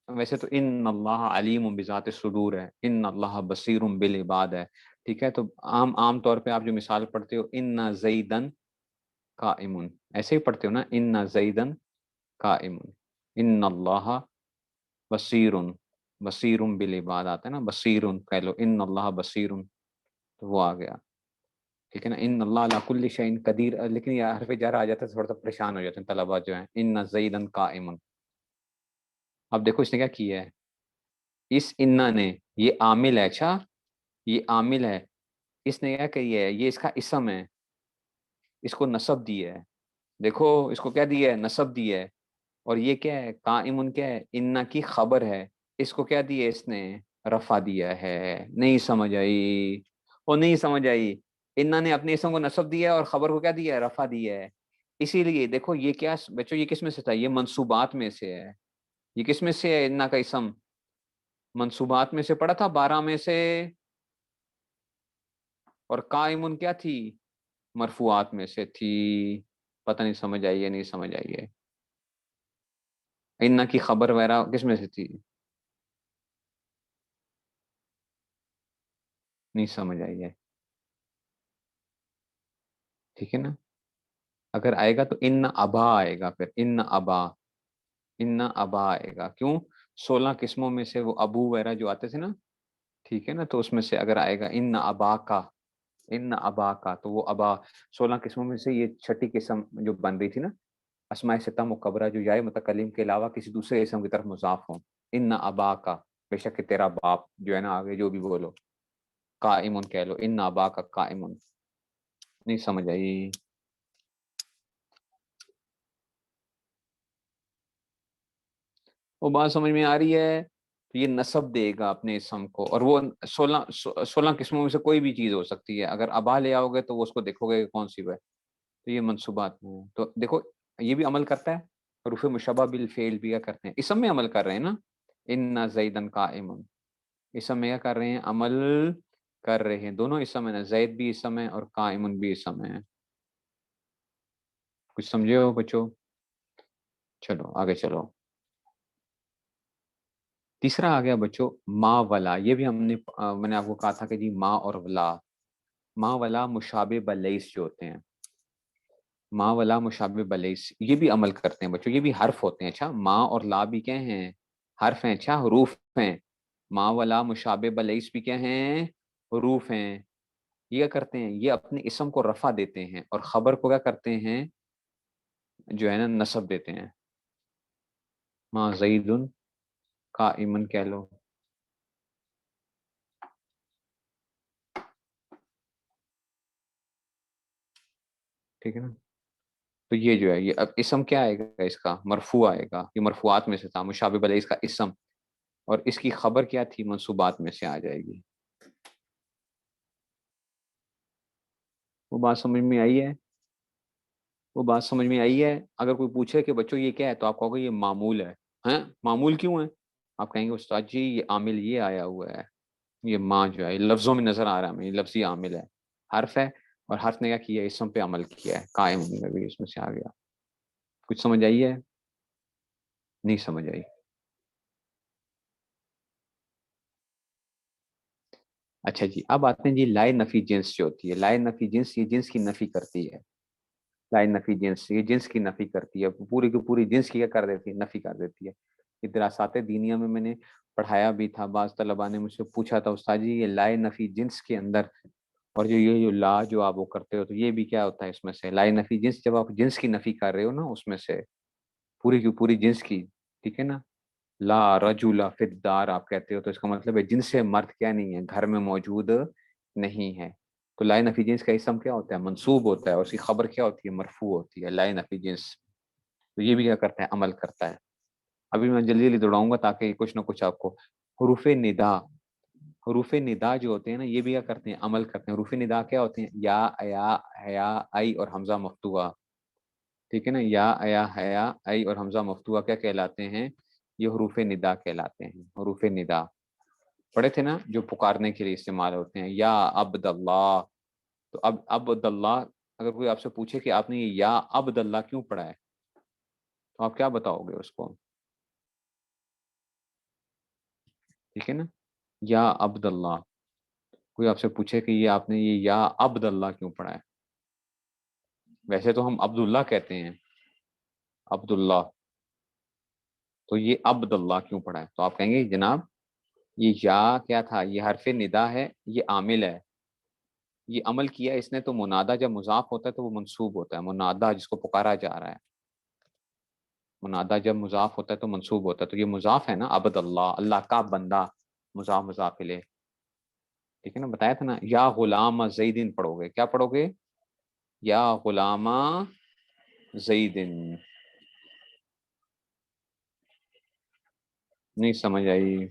ویسے تو ان اللہ علیم بذات الصدور ہے ان اللہ بصیر بالعباد ہے ٹھیک ہے تو عام طور پہ آپ جو مثال پڑھتے ہو ان زیدن قائم ایسے ہی پڑھتے ہو نا ان زیدن قائم ان اللہ بصیر بصیر بالعباد آتا ہے نا بصیر کہہ لو ان اللہ بصیر تو وہ آ گیا ٹھیک ہے نا ان اللہ علی کل شیء قدیر لیکن یہ حرف جر آ جاتا ہے تھوڑا سا پریشان ہو جاتے ہیں طلبا جو ہیں ان زیدن قائم اب دیکھو اس نے کیا کیا ہے اس انا نے یہ عامل ہے اچھا یہ عامل ہے اس نے کیا کہی ہے یہ اس کا اسم ہے اس کو نصب دی ہے دیکھو اس کو کیا دیا ہے نصب دیا ہے اور یہ کیا ہے قائم کیا ہے انا کی خبر ہے اس کو کیا دیا اس نے رفع دیا ہے نہیں سمجھ آئی وہ نہیں سمجھ آئی انا نے اپنے اسم کو نصب دیا ہے اور خبر کو کیا دیا ہے رفع دیا ہے اسی لیے دیکھو یہ کیا بچوں یہ کس میں سے تھا یہ منصوبات میں سے ہے یہ کس میں سے ہے انا کا اسم منصوبات میں سے پڑا تھا 12 میں سے اور قائم کیا تھی مرفوعات میں سے تھی پتہ نہیں سمجھ آئیے نہیں سمجھ آئیے انا کی خبر وغیرہ کس میں سے تھی نہیں سمجھ آئیے ٹھیک ہے نا اگر آئے گا تو ان ابا آئے گا پھر ان ابا آئے گا کیوں 16 قسموں میں سے وہ ابو وغیرہ جو آتے تھے نا ٹھیک ہے نا تو اس میں سے اگر آئے گا ان ابا کا ان ابا کا، تو وہ ابا 16 قسموں میں سے یہ چھٹی قسم جو بن رہی تھی نا، اسماء ستہ مکبرہ جو جائے متکلم کے علاوہ کسی دوسرے اسم کی طرف مضاف ہوں. ان ابا کا، بے شک کہ تیرا باپ جو ہے نا، آگے جو بھی بولو، قائمن کہہ لو، ان ابا کا قائمن. نہیں سمجھ آئی؟ وہ بات سمجھ میں آ رہی ہے؟ تو یہ نسب دے گا اپنے اسم کو، اور وہ 16 قسموں میں سے کوئی بھی چیز ہو سکتی ہے. اگر ابا لے آؤ گے تو وہ اس کو دیکھو گے کہ کون سی ہے. تو یہ منصوبات میں ہے. تو دیکھو یہ بھی عمل کرتا ہے. حروف مشبہ بالفعل بھی کیا کرتے ہیں؟ اسم میں عمل کر رہے ہیں نا. ان زیدن قائم، اسم میں کیا کر رہے ہیں؟ عمل کر رہے ہیں. دونوں اسم ہے نا، زید بھی اسم ہے اور قائم بھی اسم ہے. کچھ سمجھے ہو بچوں؟ چلو آگے چلو. تیسرا آ گیا بچوں ما ولا. یہ بھی ہم نے میں نے آپ کو کہا تھا کہ جی ما اور ولا، ما ولا مشابہ بلیس جو ہوتے ہیں، ما ولا مشابہ بلیس، یہ بھی عمل کرتے ہیں بچوں. یہ بھی حرف ہوتے ہیں. اچھا ما اور لا بھی کیا ہیں؟ حرف ہیں. اچھا حروف ہیں. ما ولا مشابہ بلیس بھی کیا ہیں؟ حروف ہیں. یہ کیا کرتے ہیں؟ یہ اپنے اسم کو رفع دیتے ہیں اور خبر کو کیا کرتے ہیں؟ جو ہے نا نصب دیتے ہیں. ما زید قائمن کہہ لو. ٹھیک ہے نا. تو یہ جو ہے یہ اب اسم کیا آئے گا؟ اس کا مرفوع آئے گا. یہ مرفوعات میں سے تھا مشابہ بلیس کا اسم، اور اس کی خبر کیا تھی؟ منصوبات میں سے آ جائے گی. وہ بات سمجھ میں آئی ہے؟ وہ بات سمجھ میں آئی ہے؟ اگر کوئی پوچھے کہ بچوں یہ کیا ہے، تو آپ کہو گے یہ معمول ہے. ہیں معمول کیوں ہے؟ آپ کہیں گے استاد جی یہ عامل یہ آیا ہوا ہے، یہ ماں جو ہے یہ لفظوں میں نظر آ رہا ہے ہمیں، یہ لفظی عامل ہے، حرف ہے، اور حرف نے کیا کیا؟ اسم پہ عمل کیا ہے، قائم ہونے کا بھی اس میں سے آ گیا. کچھ سمجھ آئی ہے؟ نہیں سمجھ آئی؟ اچھا جی، اب آتے ہیں جی لائے نفی جنس جو ہوتی ہے. لائے نفی جنس، یہ جنس کی نفی کرتی ہے. لائے نفی جنس یہ جنس کی نفی کرتی ہے. پوری کی پوری جنس کی کیا کر دیتی ہے؟ نفی کر دیتی ہے. یہ دراسات دینیا میں نے پڑھایا بھی تھا. بعض طلباء نے مجھ سے پوچھا تھا استاد جی یہ لائے نفی جنس کے اندر، اور جو لا جو آپ وہ کرتے ہو، تو یہ بھی کیا ہوتا ہے اس میں سے؟ لائے نفی جنس، جب آپ جنس کی نفی کر رہے ہو نا، اس میں سے پوری کی پوری جنس کی. ٹھیک ہے نا. لا رجل فی الدار آپ کہتے ہو، تو اس کا مطلب ہے جنس سے مرد کیا نہیں ہے؟ گھر میں موجود نہیں ہے. تو لائے نفی جنس کا اسم کیا ہوتا ہے؟ منصوب ہوتا ہے، اور اس کی خبر کیا ہوتی ہے؟ مرفوع ہوتی ہے. لائے نفی جنس. تو یہ بھی کیا کرتا ہے؟ عمل کرتا ہے. ابھی میں جلدی جلدی دوڑاؤں گا تاکہ کچھ نہ کچھ آپ کو. حروف ندا، حروف ندا جو ہوتے ہیں نا، یہ بھی کیا کرتے ہیں؟ عمل کرتے ہیں. حروف ندا کیا ہوتے ہیں؟ یا ایا حیا ای اور حمزہ مفتوحہ. ٹھیک ہے نا. یا ایا حیا ای اور حمزہ مفتوحہ کیا کہلاتے ہیں؟ یہ حروف ندا کہلاتے ہیں. حروف ندا پڑھے تھے نا، جو پکارنے کے لیے استعمال ہوتے ہیں. یا عبد اللہ. تو اب عبد اللہ، اگر کوئی آپ سے پوچھے کہ آپ نے یہ یا عبد اللہ کیوں پڑھا ہے، تو آپ کیا بتاؤ گے اس کو؟ ٹھیک ہے نا. یا عبد اللہ. کوئی آپ سے پوچھے کہ یہ آپ نے یہ یا عبد اللہ کیوں پڑھا ہے، ویسے تو ہم عبداللہ کہتے ہیں، عبداللہ، تو یہ عبد اللہ کیوں پڑھا ہے؟ تو آپ کہیں گے جناب یہ یا کیا تھا؟ یہ حرف ندا ہے، یہ عامل ہے، یہ عمل کیا اس نے. تو منادہ جب مضاف ہوتا ہے تو وہ منصوب ہوتا ہے. منادہ جس کو پکارا جا رہا ہے، منادہ جب مضاف ہوتا ہے تو منصوب ہوتا ہے. تو یہ مضاف ہے نا، عبد اللہ، اللہ کا بندہ، مضاف مضاف الیہ. ٹھیک ہے نا. بتایا تھا نا. یا غلام زیدن پڑھو گے، کیا پڑھو گے؟ یا غلام زیدن. نہیں سمجھ آئی؟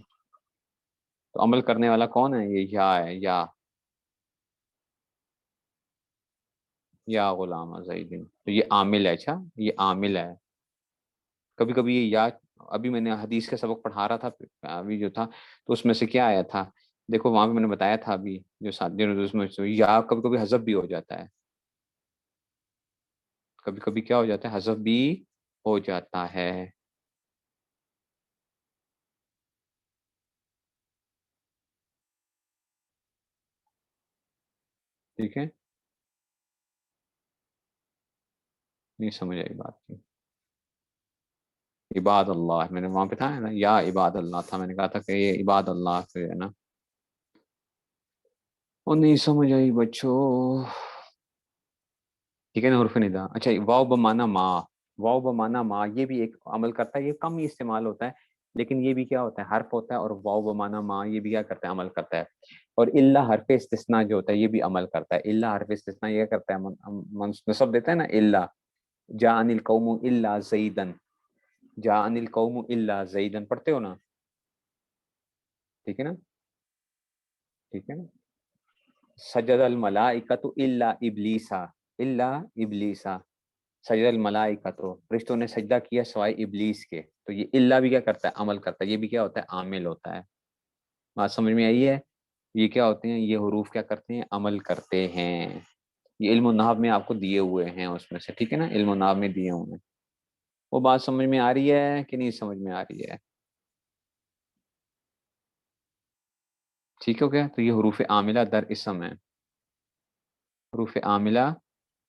تو عمل کرنے والا کون ہے؟ یہ یا ہے. یا غلام زیدن، تو یہ عامل ہے. اچھا یہ عامل ہے. کبھی کبھی یہ یا، ابھی میں نے حدیث کا سبق پڑھا رہا تھا ابھی جو تھا، تو اس میں سے کیا آیا تھا؟ دیکھو وہاں پہ میں نے بتایا تھا ابھی جو ساتھیوں نے، اس میں سے یا کبھی کبھی حذف بھی ہو جاتا ہے. کبھی کبھی کیا ہو جاتا ہے؟ حذف بھی ہو جاتا ہے. ٹھیک ہے. نہیں سمجھ آئی بات کی. عباد اللہ میں نے وہاں پہ تھا نا، یا عباد اللہ تھا. میں نے کہا تھا کہ یہ عباد اللہ سے ہے نا. اور نہیں سمجھ آئی بچوں؟ ٹھیک ہے نا، حرف ندا. اچھا واو بمانا ما، واو بمانا ما یہ بھی ایک عمل کرتا ہے، یہ کم ہی استعمال ہوتا ہے لیکن یہ بھی کیا ہوتا ہے، حرف ہوتا ہے. اور واو بمانا ما یہ بھی کیا کرتا ہے، عمل کرتا ہے. اور الا حرف استثناء جو ہوتا ہے یہ بھی عمل کرتا ہے. الا حرف استثناء یہ کرتا ہے، نصب دیتا ہے نا. الا جاءنی القوم الا زیدن، جاءنی القوم الا زیدن پڑھتے ہو نا؟ ٹھیک ہے نا، ٹھیک ہے نا. سجد الملائکۃ الا ابلیسا، الا ابلیسا سجد الملائکۃ، فرشتوں نے سجدہ کیا سوائے ابلیس کے. تو یہ الا بھی کیا کرتا ہے، عمل کرتا ہے. یہ بھی کیا ہوتا ہے، عامل ہوتا ہے. بات سمجھ میں آئی ہے؟ یہ کیا ہوتے ہیں، یہ حروف کیا کرتے ہیں، عمل کرتے ہیں. یہ علم النحو میں آپ کو دیے ہوئے ہیں اس میں سے، ٹھیک ہے نا، علم النحو میں دیے ہوئے ہیں. وہ بات سمجھ میں آ رہی ہے کہ نہیں سمجھ میں آ رہی ہے؟ ٹھیک ہو گیا. تو یہ حروف عاملہ در اسم ہے، حروف عاملہ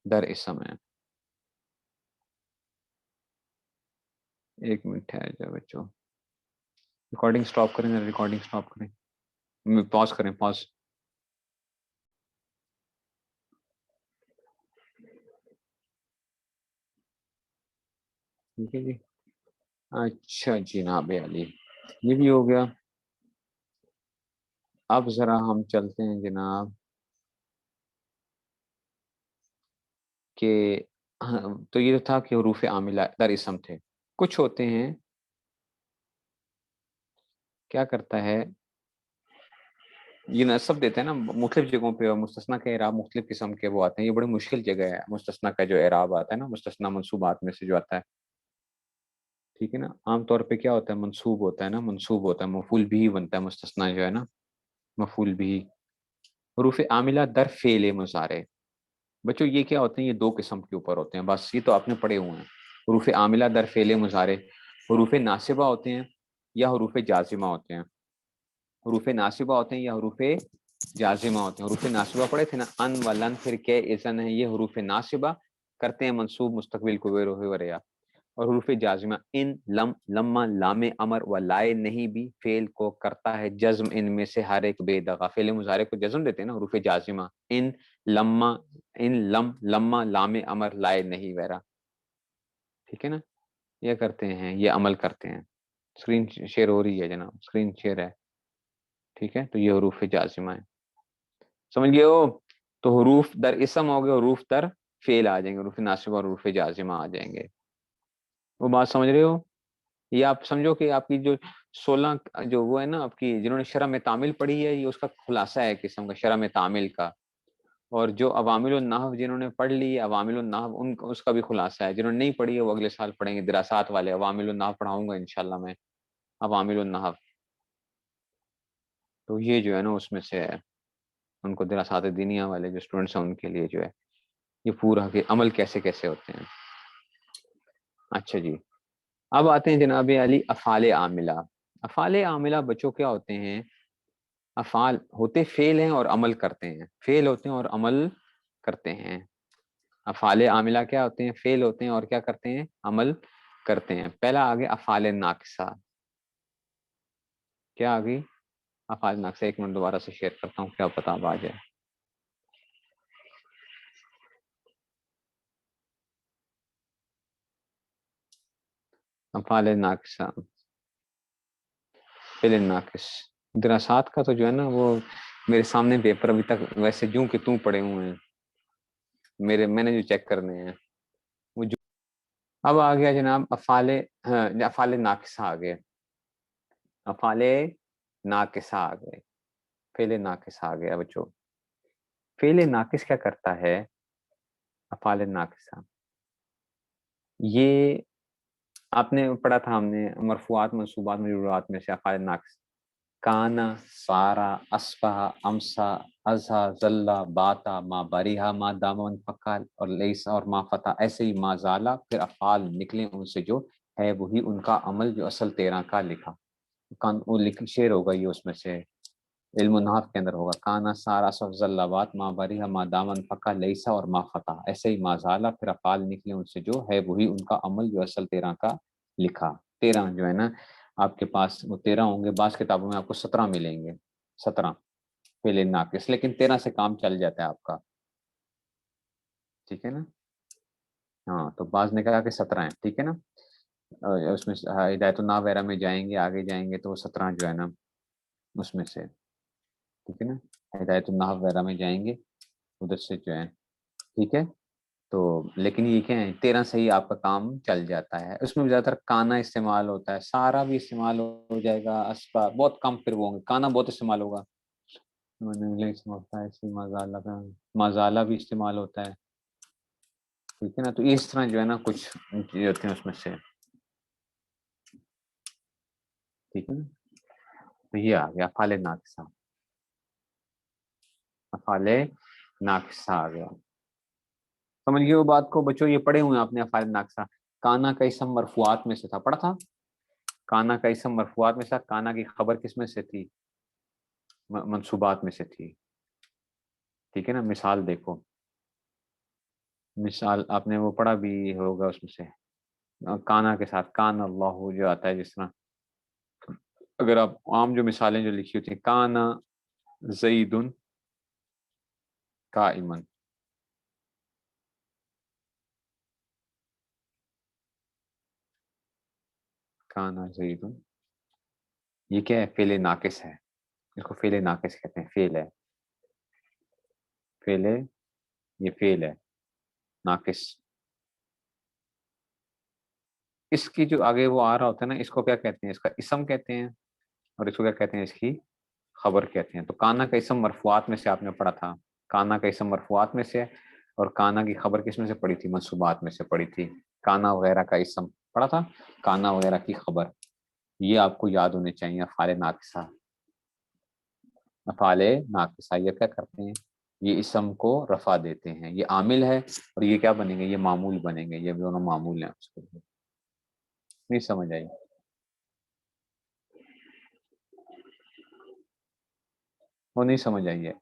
در اسم ہے. ایک منٹ ہے جا بچوں، ریکارڈنگ سٹاپ کریں، ریکارڈنگ سٹاپ کریں، پاز کریں، پاز. ٹھیک ہے جی. اچھا جناب علی، یہ بھی ہو گیا. اب ذرا ہم چلتے ہیں جناب کہ تو یہ تھا کہ حروف عاملہ در اسم تھے. کچھ ہوتے ہیں کیا کرتا ہے، یہ نصب دیتے ہیں نا مختلف جگہوں پہ، اور مستثنیٰ کے اعراب مختلف قسم کے وہ آتے ہیں. یہ بڑی مشکل جگہ ہے مستثنیٰ کا جو اعراب آتا ہے نا، مستثنیٰ منصوبات میں سے جو آتا ہے. ٹھیک ہے نا، عام طور پہ کیا ہوتا ہے، منصوب ہوتا ہے نا، منصوب ہوتا ہے، مفعول بھی بنتا ہے مستثنیٰ جو ہے نا، مفعول بھی. حروف عاملہ در فعل مضارع، بچوں یہ کیا ہوتے ہیں، یہ دو قسم کے اوپر ہوتے ہیں بس، یہ تو آپ نے پڑھے ہوئے ہیں. حروف عاملہ در فعل مضارع، حروف ناصبہ ہوتے ہیں یا حروف جازمہ ہوتے ہیں. حروف ناصبہ ہوتے ہیں یا حروف جازمہ ہوتے ہیں. حروف ناصبہ پڑھے تھے نا، ان ولن پھر کے اذن ہے، یہ حروف ناصبہ کرتے ہیں منصوب مستقبل کو ویرو وریا. اور حروف جازمہ ان، لم، لما، لام امر و لائے نہیں بھی فعل کو کرتا ہے جزم ان میں سے ہر ایک بے دغا. فعل مضارع کو جزم دیتے ہیں نا حروف جازمہ، ان، لما، ان، لم، لما، لام امر، لائے نہیں وغیرہ. ٹھیک ہے نا، یہ کرتے ہیں، یہ عمل کرتے ہیں. اسکرین شیئر ہو رہی ہے جناب، اسکرین شیئر ہے. ٹھیک ہے، تو یہ حروف جازمہ ہے، سمجھ گئے ہو؟ تو حروف در اسم ہو گئے، حروف در فعل آ جائیں گے، حروف ناصبہ اور حروف جازمہ آ جائیں گے. وہ بات سمجھ رہے ہو؟ یہ آپ سمجھو کہ آپ کی جو 16 جو وہ ہے نا آپ کی، جنہوں نے شرح میں تعمیل پڑھی ہے، یہ اس کا خلاصہ ہے قسم کا شرح میں تعمیل کا. اور جو عوامل النحو جنہوں نے پڑھ لی ہے، عوامل النحو ان اس کا بھی خلاصہ ہے. جنہوں نے نہیں پڑھی ہے وہ اگلے سال پڑھیں گے، دراسات والے عوامل النحو پڑھاؤں گا انشاءاللہ میں، عوامل النحو. تو یہ جو ہے نا اس میں سے ہے، ان کو دراسات دینیہ والے جو اسٹوڈنٹس ہیں ان کے لیے جو ہے یہ پورا کہ عمل کیسے کیسے ہوتے ہیں. اچھا جی، اب آتے ہیں جناب علی افعال عاملہ. افعال عاملہ بچوں کیا ہوتے ہیں، افعال ہوتے فعل ہیں اور عمل کرتے ہیں، فعل ہوتے ہیں اور عمل کرتے ہیں. افعال عاملہ کیا ہوتے ہیں، فعل ہوتے ہیں اور کیا کرتے ہیں، عمل کرتے ہیں. پہلا آگے افعال ناقصہ، کیا آگے، افعال ناقصہ. ایک منٹ دوبارہ سے شیئر کرتا ہوں، کیا پتا اب آ جائے. افعال ناقصہ، فعل ناقص، دراسات کا تو جو ہے نا وہ میرے سامنے پیپر ابھی تک ویسے جوں کہ توں پڑے ہوئے ہیں میں نے جو چیک کرنے ہیں وہ جو. اب آ گیا جناب افعال، افعال ناقصہ آ گئے، افعال ناقصہ آ گئے، فعل ناقص آ گیا بچوں. فعل ناقص کیا کرتا ہے، افعال ناقصہ یہ آپ نے پڑھا تھا، ہم نے مرفوعات منصوبات مجرورات میں سے افعال ناقص، کانا، سارا، اسفہ، امسا، ازہا، ذلہ، باتا، ما بریہا، ما دامن فقال، اور لیسا اور ما فتح. ایسے ہی ما زالا، پھر افعال نکلے ان سے جو ہے وہی ان کا عمل جو اصل 13 کا لکھا. وہ شعر ہوگا یہ اس میں سے علم النحو کے اندر ہوگا، کانا، سارا، اسف، ذلہ، بات، ما بریہا، ما دامن فقال، لیسا اور ما فتح. ایسے ہی ما زالا، پھر افعال نکلے ان سے جو ہے وہی ان کا عمل جو اصل 13 کا لکھا. 13 جو ہے نا آپ کے پاس وہ 13 ہوں گے، بعض کتابوں میں آپ کو 17 ملیں گے، 17. فعل ناقص، لیکن 13 سے کام چل جاتا ہے آپ کا، ٹھیک ہے نا. ہاں تو بعض نے کہا کہ 17 ہیں، ٹھیک ہے نا. اس میں ہدایت الناح وغیرہ میں جائیں گے، آگے جائیں گے تو وہ 17 جو ہے نا اس میں سے، ٹھیک ہے نا. ہدایت الناح وغیرہ میں جائیں گے ادھر سے جو ہے، ٹھیک ہے. تو لیکن یہ کیا ہے 13 سے ہی آپ کا کام چل جاتا ہے. اس میں بھی زیادہ تر کانا استعمال ہوتا ہے، سارا بھی استعمال ہو جائے گا، اسبا بہت کم پھر وہ ہوں گے، کانا بہت استعمال ہوگا. مزالہ بھی استعمال ہوتا ہے، ٹھیک ہے نا. تو اس طرح جو ہے نا کچھ چیزیں ہوتی ہیں اس میں سے، ٹھیک ہے نا. تو یہ آ گیا افعال ناقصہ، افعال ناقصہ آ گیا. سمجھ گئے وہ بات کو بچوں؟ یہ پڑھے ہوئے ہیں آپ نے افعال ناقصہ. کانا کا اسم مرفوعات میں سے تھا، پڑھا تھا. کانا کا اسم مرفوعات میں سے، کانا کی خبر کس میں سے تھی؟ منصوبات میں سے تھی، ٹھیک ہے نا. مثال دیکھو، مثال آپ نے وہ پڑھا بھی ہوگا اس میں سے، کانا کے ساتھ کان اللہ جو آتا ہے. جس طرح اگر آپ عام جو مثالیں جو لکھی ہوتی ہیں، کانا زید قائمن، کانا زید، یہ کیا ہے؟ فعل ناقص ہے، اس کو فعل ناقص کہتے ہیں. فعل ہے، فعل ہے، یہ فعل ہے ناقص. اس کی جو آگے وہ آ رہا ہوتا ہے نا، اس کو کیا کہتے ہیں؟ اس کا اسم کہتے ہیں، اور اس کو کیا کہتے ہیں؟ اس کی خبر کہتے ہیں. تو کانا کا اسم مرفوعات میں سے آپ نے پڑھا تھا، کانا کا اسم مرفوعات میں سے، اور کانا کی خبر کس میں سے پڑھی تھی؟ منصوبات میں سے پڑھی تھی. کانا وغیرہ کا اسم پڑھا تھا، کانا وغیرہ کی خبر. یہ آپ کو یاد ہونے چاہیے. افعال ناقصہ، افعال ناقصہ یہ کیا کرتے ہیں؟ یہ اسم کو رفع دیتے ہیں. یہ عامل ہے اور یہ کیا بنیں گے؟ یہ معمول بنیں گے. یہ دونوں معمول ہیں اس کے لیے. نہیں سمجھ آئی؟ وہ نہیں سمجھ آئی ہے،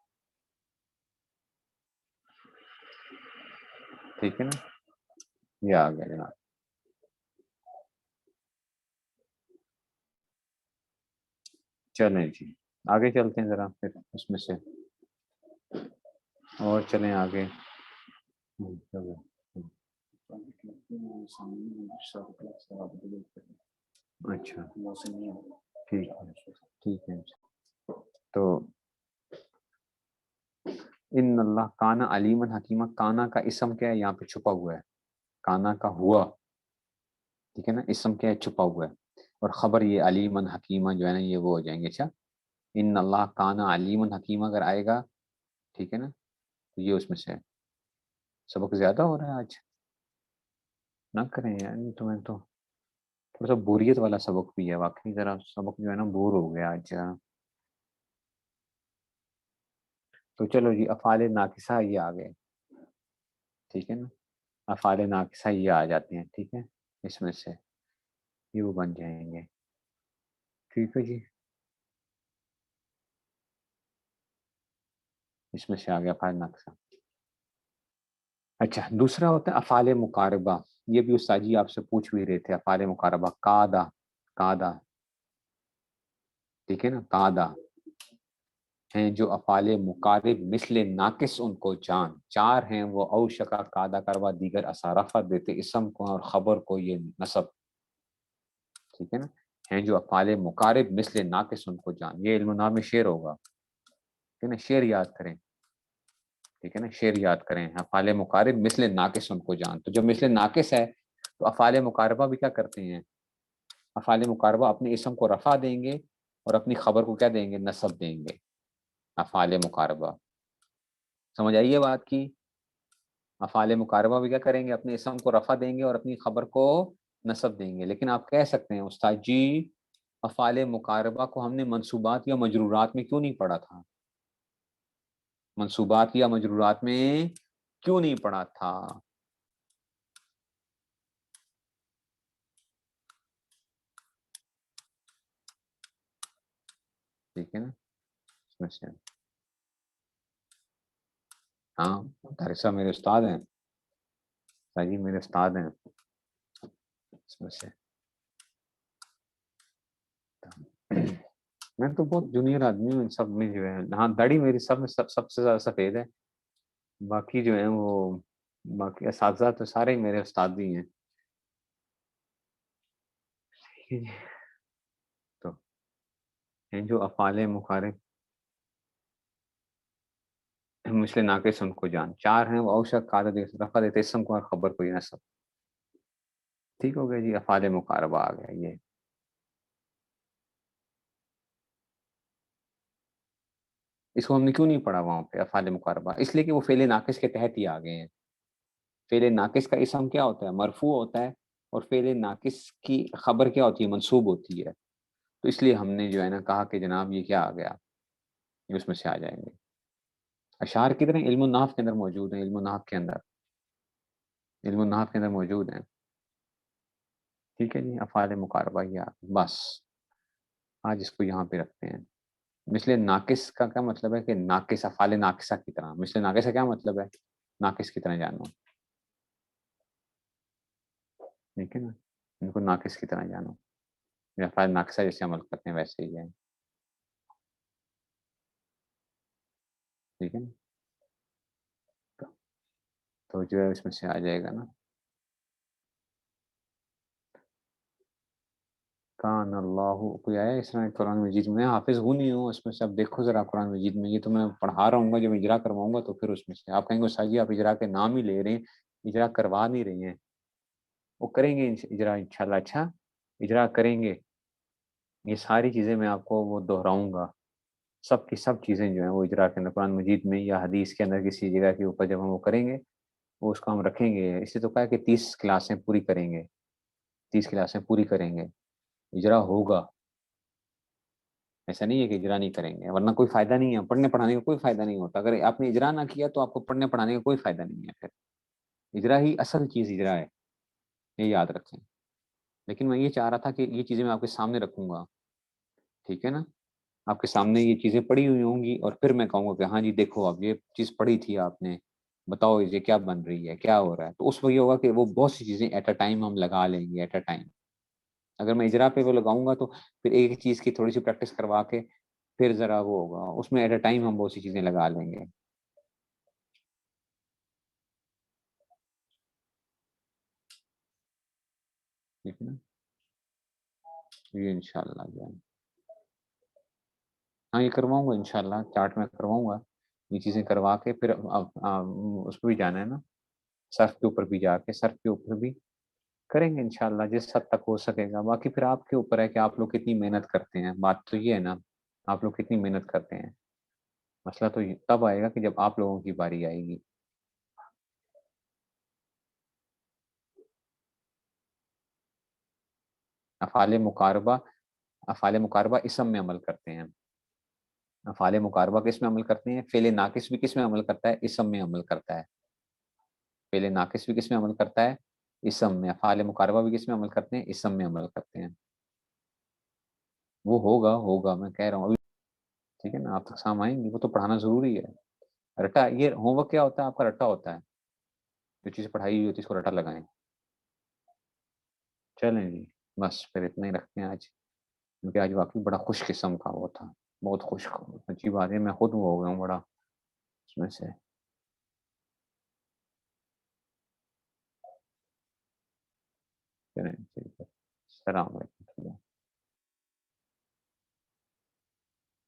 ٹھیک ہے نا. یہ آ گیا جناب. چلیں جی آگے چلتے ہیں ذرا پھر اس میں سے، اور چلیں آگے. چلو. اچھا ٹھیک ہے، ٹھیک ہے. تو ان اللہ کانا علیمن حکیمہ، کانا کا اسم کیا ہے؟ یہاں پہ چھپا ہوا ہے. کانا کا ہوا، ٹھیک ہے نا. اسم کیا ہے؟ چھپا ہوا ہے. اور خبر یہ علیمن حکیمہ جو ہے نا یہ وہ ہو جائیں گے. اچھا، ان اللہ کانا علیمن حکیمہ اگر آئے گا، ٹھیک ہے نا، تو یہ اس میں سے ہے. سبق زیادہ ہو رہا ہے آج، نہ کریں یار. تمہیں تو تھوڑا سا بوریت والا سبق بھی ہے واقعی. ذرا سبق جو ہے نا بور ہو گیا آج. تو چلو جی افعال ناقصہ یہ آ گئے، ٹھیک ہے نا. افعال ناقصہ یہ آ جاتے ہیں، ٹھیک ہے. اس میں سے یہ وہ بن جائیں گے، ٹھیک ہے جی. اس میں سے آ گیا افعال ناقصہ. اچھا دوسرا ہوتا ہے افعال مقاربہ. یہ بھی استاد جی آپ سے پوچھ بھی رہے تھے. افعال مقاربہ قادہ، قادہ، ٹھیک ہے نا. قادہ ہیں جو افعال مقارب مثل ناقص ان کو جان. چار ہیں وہ، اوشکا، قادہ، کروا، دیگر اثارفت دیتے اسم کو اور خبر کو یہ نصب، ٹھیک ہے نا. ہیں جو افعال مقارب مثل ناقص ان کو جان. یہ علم نام شعر ہوگا، ٹھیک ہے نا. شعر یاد کریں، ٹھیک ہے نا. شعر یاد کریں. افعال مقارب مثل ناقص ان کو جان. تو جب مثل ناقص ہے تو افعال مقاربہ بھی کیا کرتے ہیں؟ افعال مقاربہ اپنے اسم کو رفع دیں گے اور اپنی خبر کو کیا دیں گے؟ نصب دیں گے. افعال مقاربہ سمجھ آئیے بات کی. افعال مقاربہ بھی کیا کریں گے؟ اپنے اسم کو رفع دیں گے اور اپنی خبر کو نصب دیں گے. لیکن آپ کہہ سکتے ہیں استاد جی افعال مقاربہ کو ہم نے منصوبات یا مجرورات میں کیوں نہیں پڑھا تھا؟ منصوبات یا مجرورات میں کیوں نہیں پڑھا تھا؟ ٹھیک ہے نا. اس میں سے ہاں تارسا میرے استاد ہیں، جی میرے استاد ہیں. اس میں سے میں تو بہت جونیئر آدمی ہوں ان سب میں جو ہے. ہاں داڑھی میری سب میں سب سے زیادہ سفید ہے. باقی جو ہیں وہ باقی اساتذہ تو سارے میرے استاد ہی ہیں. تو ہیں جو افعال مخارب مثل ناقص ان کو جان. چار ہیں وہ اوشک قاعدہ رفع دیتے اسم کو اور خبر کو یہ نصب. ٹھیک ہو گیا جی. افعال مقاربہ آ گیا. یہ اس کو ہم نے کیوں نہیں پڑھا وہاں پہ افعال مقاربہ؟ اس لیے کہ وہ فعل ناقص کے تحت ہی آ گئے ہیں. فعل ناقص کا اسم کیا ہوتا ہے؟ مرفوع ہوتا ہے. اور فعل ناقص کی خبر کیا ہوتی ہے؟ منصوب ہوتی ہے. تو اس لیے ہم نے جو ہے نا کہا کہ جناب یہ کیا آ گیا، یہ اس میں سے آ جائیں گے. اشعار کدھر ہیں؟ علم النحو کے اندر موجود ہیں. علم النحو کے اندر، علم النحو کے اندر موجود ہیں. ٹھیک ہے جی. افعال مقاربہ یا بس آج اس کو یہاں پہ رکھتے ہیں. مثل ناقص کا کیا مطلب ہے؟ کہ ناقص افعال ناقصہ کی طرح. مثل ناقص کا کیا مطلب ہے؟ ناقص کی طرح جانو. ٹھیک ہے نا. ان کو ناقص کی طرح جانو. یا افعال ناقصہ جیسے عمل کرتے ہیں ویسے ہی ہے. ٹھیک ہے نا. تو جو ہے اس میں سے آ جائے گا نا. کان اللہ. کوئی آیا اس میں قرآن مجید میں؟ حافظ ہوں نہیں ہوں اس میں سے. اب دیکھو ذرا قرآن مجید میں. یہ تو میں پڑھا رہا ہوں گا، جب اجرا کرواؤں گا تو پھر اس میں سے آپ کہیں گے ساجی آپ اجرا کے نام ہی لے رہے ہیں، اجرا کروا نہیں رہی ہیں. وہ کریں گے اجرا انشاءاللہ. اچھا اجرا کریں گے. یہ ساری چیزیں میں آپ کو وہ دہراؤں گا. سب کی سب چیزیں جو ہیں وہ اجرا کے اندر قرآن مجید میں یا حدیث کے اندر کسی جگہ کے اوپر جب ہم وہ کریں گے وہ اس کو ہم رکھیں گے. اس لیے تو کہا کہ 30 کلاسیں پوری کریں گے. 30 کلاسیں پوری کریں گے. اجرا ہوگا. ایسا نہیں ہے کہ اجرا نہیں کریں گے، ورنہ کوئی فائدہ نہیں ہے. پڑھنے پڑھانے کا کوئی فائدہ نہیں ہوتا. اگر آپ نے اجرا نہ کیا تو آپ کو پڑھنے پڑھانے کا کوئی فائدہ نہیں ہے. پھر اجرا ہی اصل چیز اجرا ہے، یہ یاد رکھیں. لیکن میں یہ چاہ رہا تھا کہ یہ چیزیں میں آپ کے سامنے رکھوں گا. ٹھیک ہے نا. آپ کے سامنے یہ چیزیں پڑھی ہوئی ہوں گی اور پھر میں کہوں گا کہ ہاں جی دیکھو اب یہ چیز پڑھی تھی آپ نے، بتاؤ یہ کیا بن رہی ہے، کیا ہو رہا ہے. تو اس وقت یہ ہوگا کہ وہ بہت سی چیزیں ایٹ اے ٹائم ہم لگا لیں گے. ایٹ اے ٹائم اگر میں اجرا پہ وہ لگاؤں گا تو پھر ایک چیز کی تھوڑی سی پریکٹس کروا کے پھر ذرا وہ ہوگا. اس میں ایٹ اے ٹائم ہم بہت سی چیزیں لگا لیں گے. ٹھیک ہے نا. یہ انشاءاللہ جو ہے ہاں یہ کرواؤں گا انشاءاللہ. چارٹ میں کرواؤں گا. یہ چیزیں کروا کے پھر اس پہ بھی جانا ہے نا، صرف کے اوپر بھی جا کے صرف کے اوپر بھی کریں گے انشاءاللہ جس حد تک ہو سکے گا. باقی پھر آپ کے اوپر ہے کہ آپ لوگ کتنی محنت کرتے ہیں. بات تو یہ ہے نا، آپ لوگ کتنی محنت کرتے ہیں. مسئلہ تو تب آئے گا کہ جب آپ لوگوں کی باری آئے گی. افعال مقاربہ، افعال مقاربہ اسم میں عمل کرتے ہیں. افعال مقاربہ کس میں عمل کرتے ہیں؟ فعل ناقص بھی کس میں عمل کرتا ہے؟ اسم میں عمل کرتا ہے. فعل ناقص بھی کس میں عمل کرتا ہے؟ اسم میں. افعال مقاربہ بھی کس میں عمل کرتے ہیں؟ اسم میں عمل کرتے ہیں. وہ ہوگا ہوگا میں کہہ رہا ہوں ابھی. ٹھیک ہے نا. آپ تک سام آئیں گی. وہ تو پڑھانا ضروری ہے. رٹا یہ ہوم ورک کیا ہوتا ہے آپ کا؟ رٹا ہوتا ہے. جو چیز پڑھائی ہوئی ہوتی ہے اس کو رٹا لگائیں. چلیں جی بس پھر اتنا ہی رکھتے ہیں آج. کیونکہ آج واقعی بڑا خوش قسم کا وہ تھا. بہت خوش. اچھی بات ہے. میں خود وہ ہو گیا ہوں بڑا اس میں سے. چلیں ٹھیک ہے. السلام علیکم.